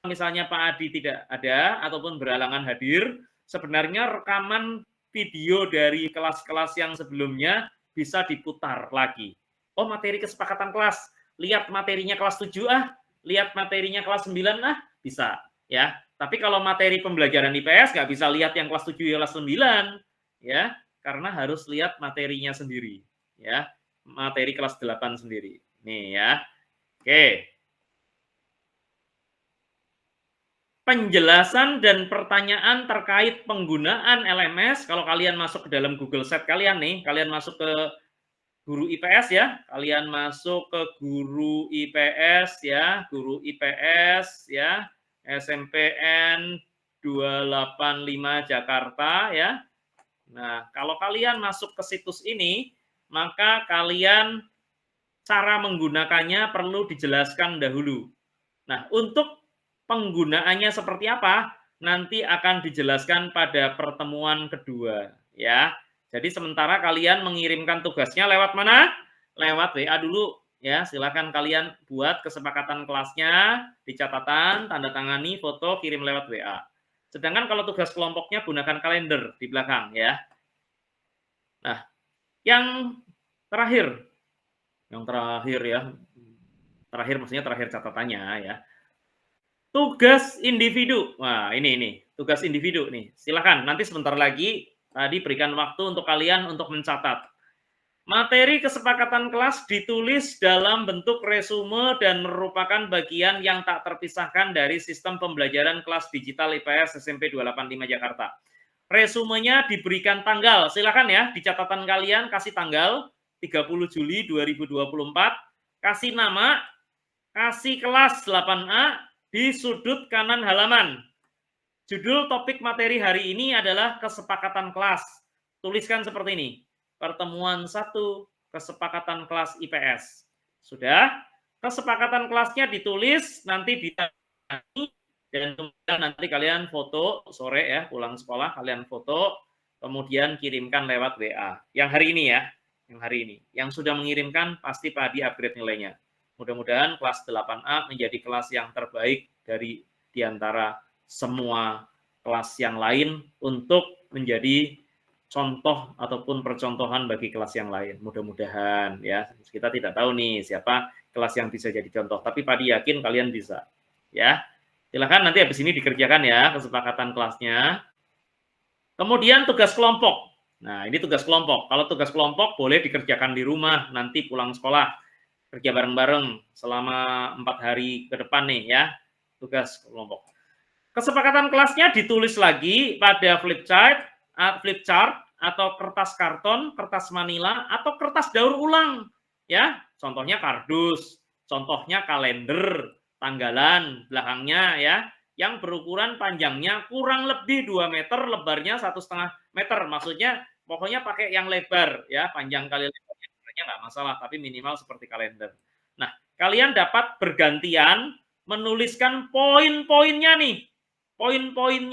misalnya Pak Adi tidak ada ataupun berhalangan hadir, sebenarnya rekaman video dari kelas-kelas yang sebelumnya bisa diputar lagi. Oh, materi kesepakatan kelas, lihat materinya kelas 7 lihat materinya kelas 9 bisa ya. Tapi kalau materi pembelajaran IPS nggak bisa lihat yang kelas 7 kelas 9 ya, karena harus lihat materinya sendiri ya, materi kelas 8 sendiri. Nih ya. Oke. Penjelasan dan pertanyaan terkait penggunaan LMS, kalau kalian masuk ke dalam Google Sheet kalian nih, kalian masuk ke guru IPS ya, kalian masuk ke guru IPS ya, SMPN 285 Jakarta ya. Nah, kalau kalian masuk ke situs ini, maka kalian cara menggunakannya perlu dijelaskan dahulu. Nah, untuk penggunaannya seperti apa nanti akan dijelaskan pada pertemuan kedua ya. Jadi sementara kalian mengirimkan tugasnya lewat mana? Lewat WA dulu ya. Silakan kalian buat kesepakatan kelasnya di catatan, tanda tangani, foto, kirim lewat WA. Sedangkan kalau tugas kelompoknya gunakan kalender di belakang ya. Nah, yang terakhir ya. Terakhir maksudnya terakhir catatannya ya. Tugas individu. Wah, ini tugas individu nih. Silakan nanti sebentar lagi tadi berikan waktu untuk kalian untuk mencatat. Materi kesepakatan kelas ditulis dalam bentuk resume dan merupakan bagian yang tak terpisahkan dari sistem pembelajaran kelas digital IPS SMP 285 Jakarta. Resumenya diberikan tanggal. Silakan ya, di catatan kalian kasih tanggal 30 Juli 2024, kasih nama, kasih kelas 8A, di sudut kanan halaman. Judul topik materi hari ini adalah kesepakatan kelas. Tuliskan seperti ini. Pertemuan 1, kesepakatan kelas IPS. Sudah? Kesepakatan kelasnya ditulis, nanti ditandai, dan kemudian nanti kalian foto, sore ya, pulang sekolah, kalian foto, kemudian kirimkan lewat WA. Yang hari ini ya, yang hari ini. Yang sudah mengirimkan, pasti Pak Adi upgrade nilainya. Mudah-mudahan kelas 8A menjadi kelas yang terbaik dari diantara semua kelas yang lain untuk menjadi contoh ataupun percontohan bagi kelas yang lain. Mudah-mudahan ya. Kita tidak tahu nih siapa kelas yang bisa jadi contoh, tapi Pak Adi yakin kalian bisa. Ya. Silakan nanti habis ini dikerjakan ya kesepakatan kelasnya. Kemudian tugas kelompok. Nah, ini tugas kelompok. Kalau tugas kelompok boleh dikerjakan di rumah nanti pulang sekolah. Kerja bareng-bareng selama 4 hari ke depan nih ya, tugas kelompok. Kesepakatan kelasnya ditulis lagi pada flip chart atau kertas karton, kertas manila, atau kertas daur ulang. Ya, contohnya kardus, contohnya kalender, tanggalan, belakangnya ya, yang berukuran panjangnya kurang lebih 2 meter, lebarnya 1,5 meter. Maksudnya pokoknya pakai yang lebar ya, panjang kali lebar. Nggak masalah, tapi minimal seperti kalender. Nah, kalian dapat bergantian menuliskan poin-poinnya nih. Poin-poin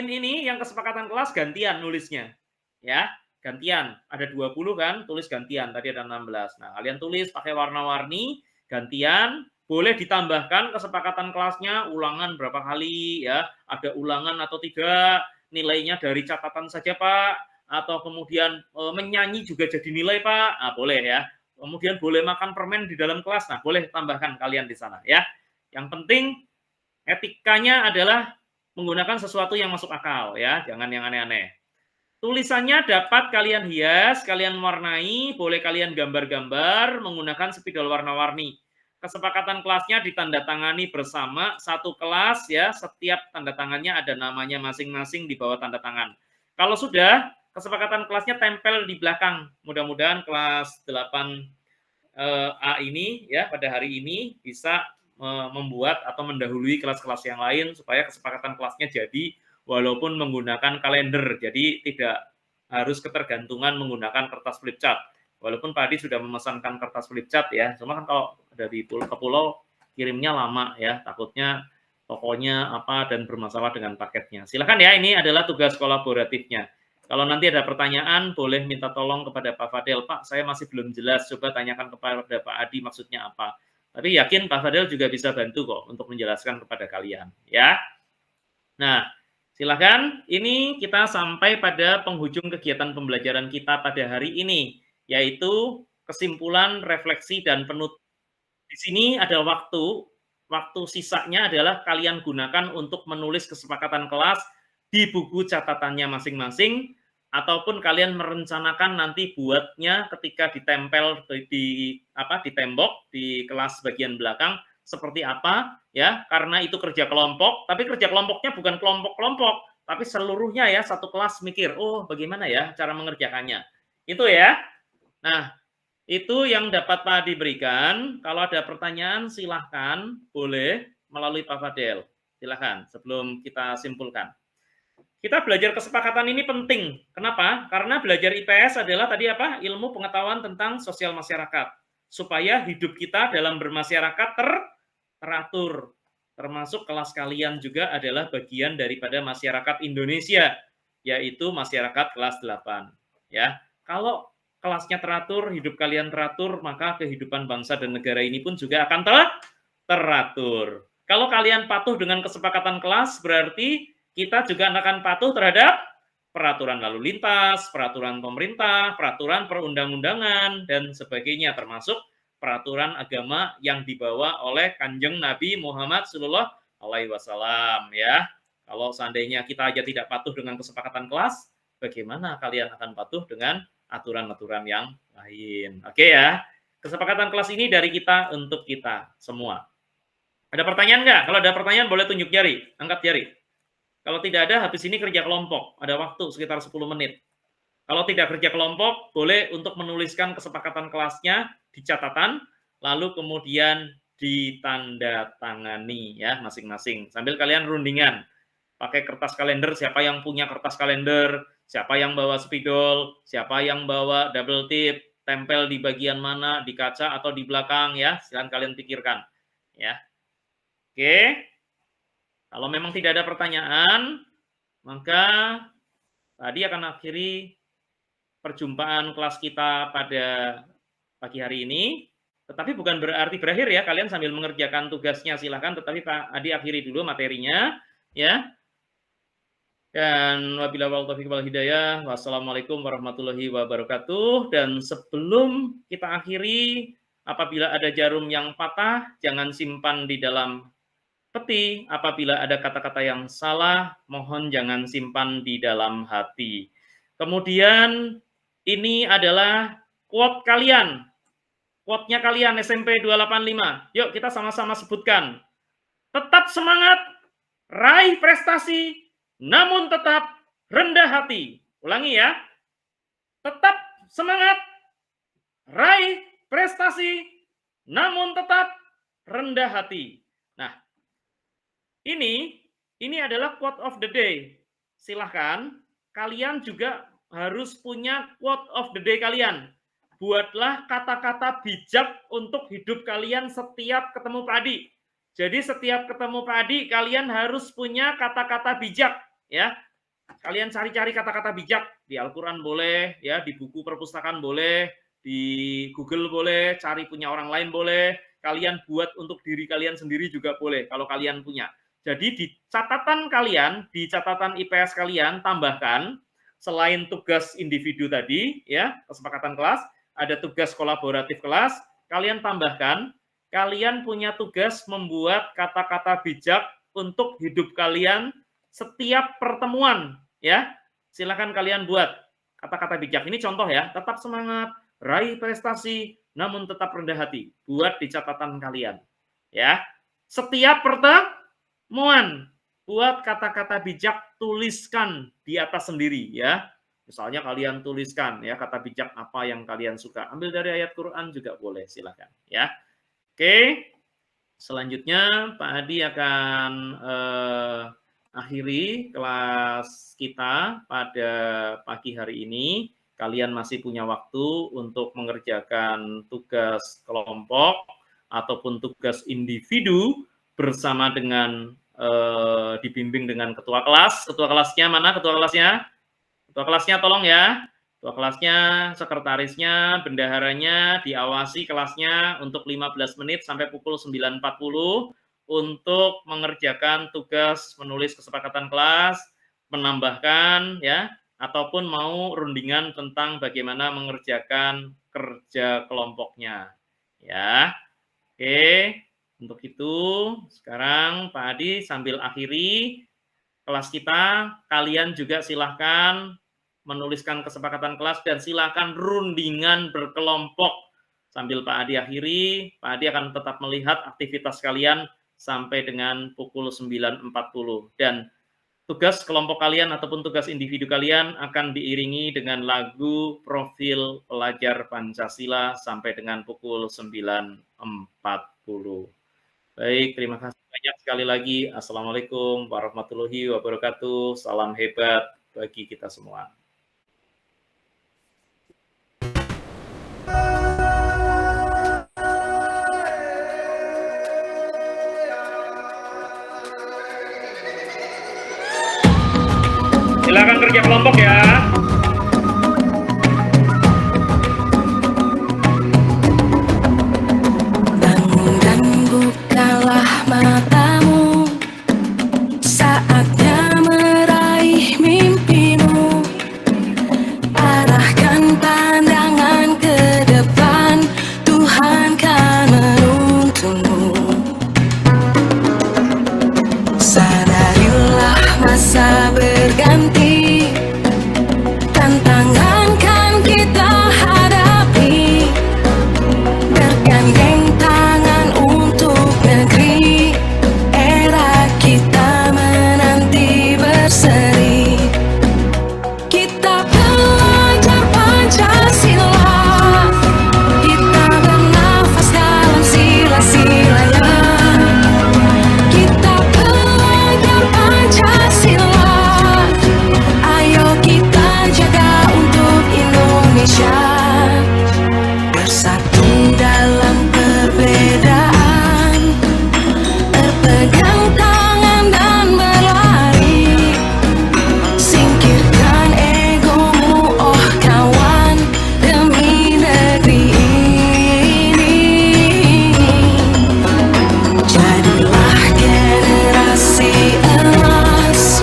ini yang kesepakatan kelas gantian nulisnya. Ya, gantian. Ada 20 kan, tulis gantian. Tadi ada 16. Nah, kalian tulis pakai warna-warni, gantian. Boleh ditambahkan kesepakatan kelasnya, ulangan berapa kali ya, ada ulangan atau tidak, nilainya dari catatan saja Pak, atau kemudian menyanyi juga jadi nilai Pak, nah, boleh ya. Kemudian boleh makan permen di dalam kelas, nah boleh tambahkan kalian di sana ya. Yang penting etikanya adalah menggunakan sesuatu yang masuk akal ya, jangan yang aneh-aneh. Tulisannya dapat kalian hias, kalian warnai, boleh kalian gambar-gambar menggunakan spidol warna-warni. Kesepakatan kelasnya ditandatangani bersama satu kelas ya, setiap tanda tangannya ada namanya masing-masing di bawah tanda tangan. Kalau sudah, kesepakatan kelasnya tempel di belakang. Mudah-mudahan kelas 8A ini ya pada hari ini bisa membuat atau mendahului kelas-kelas yang lain supaya kesepakatan kelasnya jadi walaupun menggunakan kalender. Jadi tidak harus ketergantungan menggunakan kertas flip chart. Walaupun Pak Adi sudah memesankan kertas flip chart ya, cuma kan kalau dari pulau ke pulau kirimnya lama ya, takutnya tokonya apa dan bermasalah dengan paketnya. Silakan ya, ini adalah tugas kolaboratifnya. Kalau nanti ada pertanyaan, boleh minta tolong kepada Pak Fadel. Pak, saya masih belum jelas, coba tanyakan kepada Pak Adi maksudnya apa. Tapi yakin Pak Fadel juga bisa bantu kok untuk menjelaskan kepada kalian, ya. Nah, silakan. Ini kita sampai pada penghujung kegiatan pembelajaran kita pada hari ini, yaitu kesimpulan, refleksi, dan penutup. Di sini ada waktu sisanya adalah kalian gunakan untuk menulis kesepakatan kelas di buku catatannya masing-masing, ataupun kalian merencanakan nanti buatnya ketika ditempel di tembok di kelas bagian belakang seperti apa, ya, karena itu kerja kelompok, tapi kerja kelompoknya bukan kelompok-kelompok, tapi seluruhnya ya, satu kelas mikir, oh bagaimana ya cara mengerjakannya. Itu ya. Nah, itu yang dapat Pak Adi berikan. Kalau ada pertanyaan silahkan, boleh melalui Pak Fadel. Silahkan sebelum kita simpulkan. Kita belajar kesepakatan ini penting. Kenapa? Karena belajar IPS adalah tadi apa? Ilmu pengetahuan tentang sosial masyarakat. Supaya hidup kita dalam bermasyarakat teratur. Termasuk kelas kalian juga adalah bagian daripada masyarakat Indonesia, yaitu masyarakat kelas 8. Ya, kalau kelasnya teratur, hidup kalian teratur, maka kehidupan bangsa dan negara ini pun juga akan teratur. Kalau kalian patuh dengan kesepakatan kelas, berarti kita juga akan patuh terhadap peraturan lalu lintas, peraturan pemerintah, peraturan perundang-undangan, dan sebagainya, termasuk peraturan agama yang dibawa oleh Kanjeng Nabi Muhammad Sallallahu Alaihi Wasallam. Ya, kalau seandainya kita aja tidak patuh dengan kesepakatan kelas, bagaimana kalian akan patuh dengan aturan-aturan yang lain? Oke ya, kesepakatan kelas ini dari kita untuk kita semua. Ada pertanyaan nggak? Kalau ada pertanyaan boleh tunjuk jari, angkat jari. Kalau tidak ada, habis ini kerja kelompok. Ada waktu sekitar 10 menit. Kalau tidak kerja kelompok, boleh untuk menuliskan kesepakatan kelasnya di catatan, lalu kemudian ditandatangani ya masing-masing. Sambil kalian rundingan. Pakai kertas kalender, siapa yang punya kertas kalender, siapa yang bawa spidol, siapa yang bawa double tip, tempel di bagian mana, di kaca atau di belakang ya. Silakan kalian pikirkan. Ya. Oke. Kalau memang tidak ada pertanyaan, maka tadi akan akhiri perjumpaan kelas kita pada pagi hari ini. Tetapi bukan berarti berakhir ya, kalian sambil mengerjakan tugasnya silahkan, tetapi Pak Adi akhiri dulu materinya, ya. Dan wabillahi taufiq wal hidayah, wassalamualaikum warahmatullahi wabarakatuh. Dan sebelum kita akhiri, apabila ada jarum yang patah, jangan simpan di dalam peti. Apabila ada kata-kata yang salah, mohon jangan simpan di dalam hati. Kemudian ini adalah quote kalian. Quote-nya kalian SMP 285. Yuk kita sama-sama sebutkan. Tetap semangat, raih prestasi, namun tetap rendah hati. Ulangi ya. Tetap semangat, raih prestasi, namun tetap rendah hati. Nah, ini adalah quote of the day. Silahkan, kalian juga harus punya quote of the day kalian. Buatlah kata-kata bijak untuk hidup kalian setiap ketemu Pak Adi. Jadi setiap ketemu Pak Adi, kalian harus punya kata-kata bijak. Ya, kalian cari-cari kata-kata bijak. Di Al-Quran boleh, ya, di buku perpustakaan boleh, di Google boleh, cari punya orang lain boleh. Kalian buat untuk diri kalian sendiri juga boleh, kalau kalian punya. Jadi di catatan kalian, di catatan IPS kalian, tambahkan selain tugas individu tadi, ya, kesepakatan kelas, ada tugas kolaboratif kelas, kalian tambahkan, kalian punya tugas membuat kata-kata bijak untuk hidup kalian setiap pertemuan, ya. Silakan kalian buat kata-kata bijak. Ini contoh ya, tetap semangat, raih prestasi, namun tetap rendah hati. Buat di catatan kalian, ya. Setiap pertemuan, buat kata-kata bijak, tuliskan di atas sendiri ya. Misalnya kalian tuliskan ya kata bijak apa yang kalian suka. Ambil dari ayat Quran juga boleh, silakan ya. Oke. Selanjutnya Pak Adi akan akhiri kelas kita pada pagi hari ini. Kalian masih punya waktu untuk mengerjakan tugas kelompok ataupun tugas individu bersama dengan dibimbing dengan ketua kelas. Ketua kelasnya mana? Ketua kelasnya? Ketua kelasnya tolong ya. Ketua kelasnya, sekretarisnya, bendaharanya diawasi kelasnya untuk 15 menit sampai pukul 9.40 untuk mengerjakan tugas menulis kesepakatan kelas, menambahkan ya, ataupun mau rundingan tentang bagaimana mengerjakan kerja kelompoknya. Ya. Oke, untuk itu sekarang Pak Adi sambil akhiri kelas kita, kalian juga silahkan menuliskan kesepakatan kelas dan silahkan rundingan berkelompok. Sambil Pak Adi akhiri, Pak Adi akan tetap melihat aktivitas kalian sampai dengan pukul 9.40. Dan tugas kelompok kalian ataupun tugas individu kalian akan diiringi dengan lagu profil pelajar Pancasila sampai dengan pukul 9.40. Baik, terima kasih banyak sekali lagi. Assalamualaikum warahmatullahi wabarakatuh. Salam hebat bagi kita semua. Silakan kerja kelompok ya. Bangun dan bukalah matamu, saatnya meraih mimpimu. Arahkan pandangan ke depan, Tuhan kan menuntunmu. Sadarilah masa berganti, tantangan kan kita hadapi. Bergandeng tangan untuk negeri, era kita menanti berseri. Kita belajar Pancasila, kita bernafas dalam sila-silanya. Kita belajar Pancasila, ayo kita jaga untuk Indonesia. Bersatu dalam perbedaan, berpegang tangan dan berlari. Singkirkan egomu, oh kawan, demi negeri ini. Jadilah generasi emas,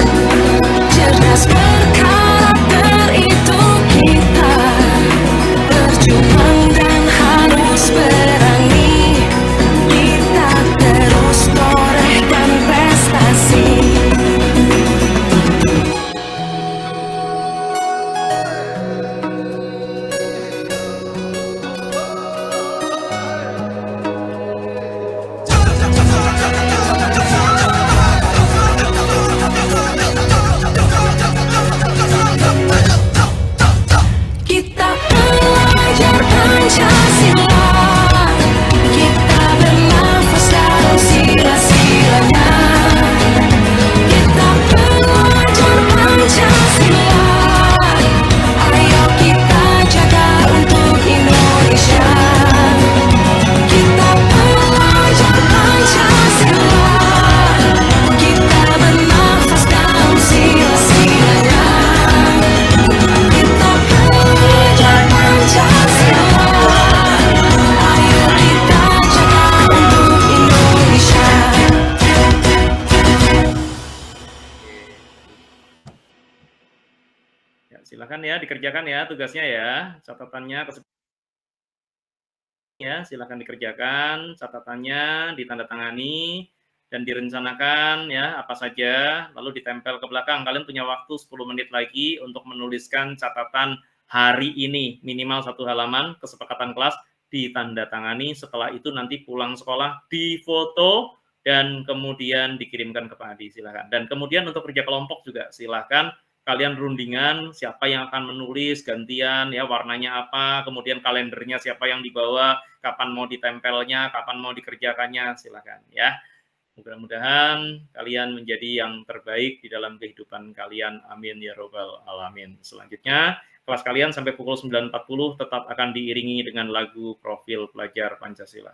cerdas berkarakter itu kita. Berjuang dan harus berani, kita terus torehkan prestasi. Kita belajar Pancasila, kita bernafas dalam sila-silanya. Kita belajar Pancasila, ayo kita jaga untuk Indonesia. Kita belajar Pancasila, kita bernafas dalam sila-silanya. Kita belajar Pancasila, ayo kita jaga untuk Indonesia. Ya, silakan ya dikerjakan ya tugasnya ya. Catatannya ya, silakan dikerjakan, catatannya ditandatangani dan direncanakan ya apa saja, lalu ditempel ke belakang. Kalian punya waktu 10 menit lagi untuk menuliskan catatan hari ini, minimal 1 halaman, kesepakatan kelas ditandatangani. Setelah itu nanti pulang sekolah difoto dan kemudian dikirimkan ke Pak Adi, silakan. Dan kemudian untuk kerja kelompok juga silakan kalian rundingan siapa yang akan menulis gantian ya, warnanya apa, kemudian kalendernya siapa yang dibawa, kapan mau ditempelnya, kapan mau dikerjakannya, silakan ya. Mudah-mudahan kalian menjadi yang terbaik di dalam kehidupan kalian. Amin ya robbal alamin. Selanjutnya kelas kalian sampai pukul 9.40 tetap akan diiringi dengan lagu profil pelajar Pancasila.